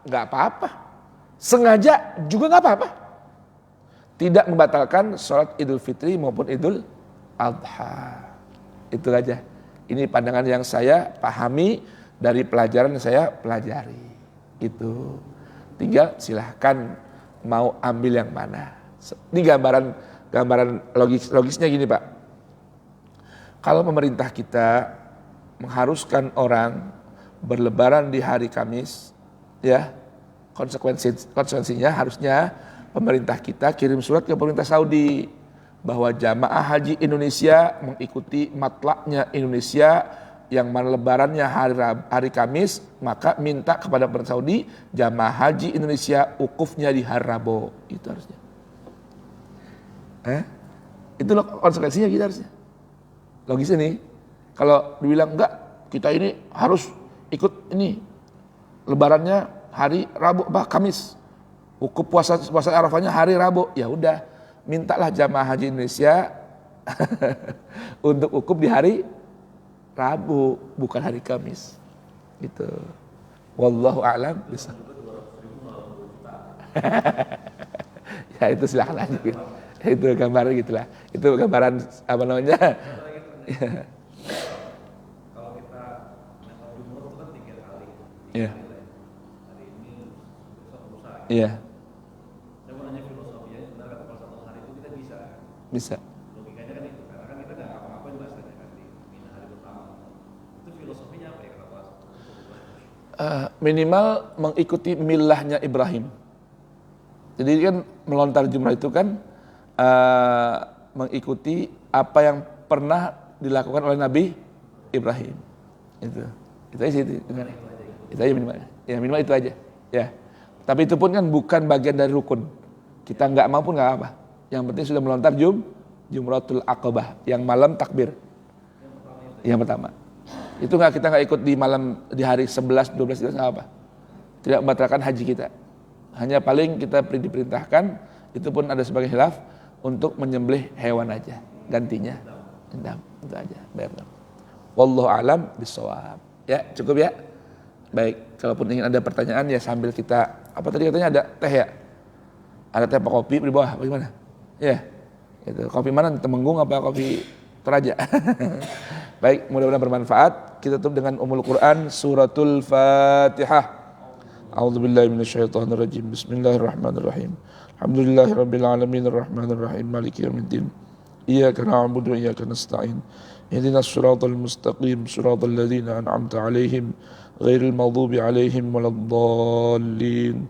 enggak apa-apa. Sengaja juga enggak apa-apa. Tidak membatalkan sholat Idul Fitri maupun Idul Adha. Itu aja. Ini pandangan yang saya pahami dari pelajaran yang saya pelajari. Itu. Tinggal silahkan mau ambil yang mana. Ini gambaran logisnya gini Pak. Kalau pemerintah kita mengharuskan orang berlebaran di hari Kamis, ya konsekuensinya harusnya pemerintah kita kirim surat ke pemerintah Saudi bahwa jamaah haji Indonesia mengikuti matlaknya Indonesia yang mana lebarannya hari Kamis, maka minta kepada pemerintah Saudi jamaah haji Indonesia wukufnya di hari Rabu. Itu harusnya. Itu konsekuensinya kita harusnya. Logisnya nih, kalau dibilang enggak, kita ini harus ikut ini lebarannya hari Rabu Kamis. Wukuf puasa Arafahnya hari Rabu. Ya udah, mintalah jamaah haji Indonesia untuk wukuf di hari Rabu, bukan hari Kamis. Gitu. Wallahu a'lam bishawab. Ya itu silakan aja. Itu gambaran gitulah. Itu gambaran apa namanya? Kalau kita nangkap jumroh itu kan 3 kali. Iya. Hari ini besok lusa. Iya. Saya mau nanya filosofinya, sebenarnya kalau 1 hari itu kita bisa. Bisa. Logikanya kan itu, karena kan kita nggak apa-apa juga sebenarnya kan di Mina hari pertama. Itu filosofinya apa ya kenapa? Minimal mengikuti milahnya Ibrahim. Jadi kan melontar jumrah itu kan mengikuti apa yang pernah dilakukan oleh Nabi Ibrahim. Itu aja itu. Itu aja minimal. Ya minimal itu aja. Ya. Tapi itu pun kan bukan bagian dari rukun. Kita nggak mau pun nggak apa. Yang penting sudah melontar Jumratul Aqabah yang malam takbir. Yang pertama. Itu kita nggak ikut di malam di hari 11, 12 itu nggak apa. Tidak membatalkan haji kita. Hanya paling kita diperintahkan, itu pun ada sebagai khilaf untuk menyembelih hewan aja gantinya. Endam, itu aja. Wallahu a'lam bishawab. Ya, cukup ya. Baik, kalaupun ingin ada pertanyaan ya sambil kita apa tadi katanya ada teh ya? Ada teh apa kopi di bawah? Bagaimana? Ya. Itu kopi mana? Temenggung apa kopi Toraja? Baik, mudah-mudahan bermanfaat. Kita tutup dengan Ummul Quran suratul Fatihah. A'udzubillahi minasyaitonirrajim. Bismillahirrahmanirrahim. Alhamdulillahirabbil alamin arrahmanir rahim maliki yaumiddin. Iyyaka na'budu wa iyyaka nasta'in. Ihdinas siratal mustaqim siratal ladzina an'amta 'alaihim ghairil maghdubi 'alaihim waladdallin.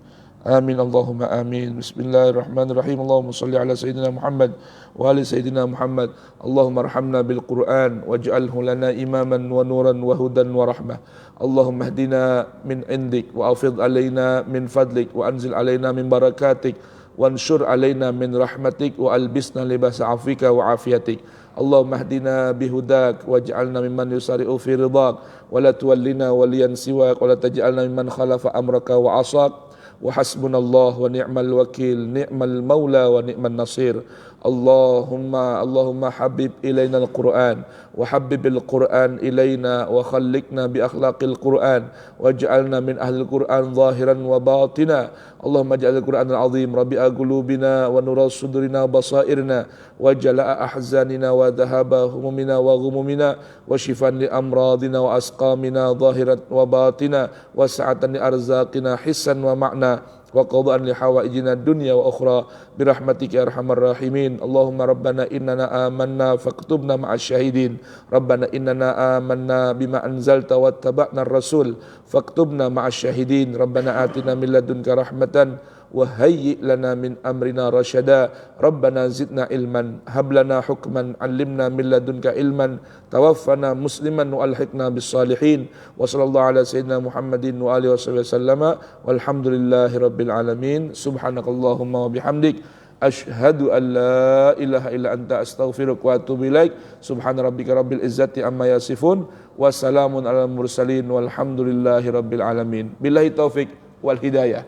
Amin Allahumma amin. Bismillahirrahmanirrahim. Allahumma salli ala sayyidina Muhammad wa ali sayyidina Muhammad. Allahumma arhamna bil Qur'an waj'alhu lana imaman wa nuran wa hudan wa rahmah. Allahumma hdina min indik wa afid alaina min fadlik wa anzil alaina min barakatik wa anshur alaina min rahmatik wa albisna libasa afika wa afiyatik. Allahumma hdina bihudak waj'alna mimman yusari'u fi ridak wa la tuwallina waliyan siwak wa la taj'alna mimman khalafa amraka wa asak wa hasbunallah wa ni'mal wakil, ni'mal maula wa ni'man nasir. Allahumma habib ilaina al-Qur'an wa habbibil Qur'an ilaina wa khalliqna bi akhlaqil Qur'an waj'alna min ahli al-Qur'an zahiran wa batina. Allahumma ja'al al-Qur'an al-azim rabi'a qulubina wa nura sudurina wa basairina wa jala'a ahzanina wa dhahaba humumina wa ghumumina wa shifan li amradina wa asqamina zahiran wa batina wa sa'atan li arzaqina hissan wa ma'na wa qada'an li hawaijina dunya wa ukhra birahmatika ya arhamar rahimin. Allahumma rabbana innana amanna faktubna ma'as syahidin. Rabbana innana amanna bima anzalta wattaba'na ar-rasul faktubna ma'as syahidin. Rabbana atina min ladunka rahmatan wa hayyi' lana min amrina rasyada. Rabbana zidna ilman hab lana hukman 'allimna min ladunka ilman tawaffana musliman wa alhiqna bis salihin. Wa sallallahu ala sayyidina Muhammadin wa alihi wasallama walhamdulillahi rabbil alamin. Subhanakallahumma wa bihamdik asyhadu an la ilaha illa anta astaghfiruka wa atubu ilaik. Subhana rabbika rabbil izzati amma yasifun wa salamun alal mursalin walhamdulillahi rabbil alamin. Billahi taufik wal hidayah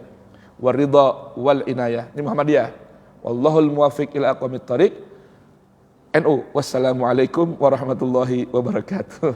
waridha wal inayah. Ini Muhammadiyah. Wallahul muwaffiq ila aqwamit thariq. NU. Wassalamualaikum warahmatullahi wabarakatuh.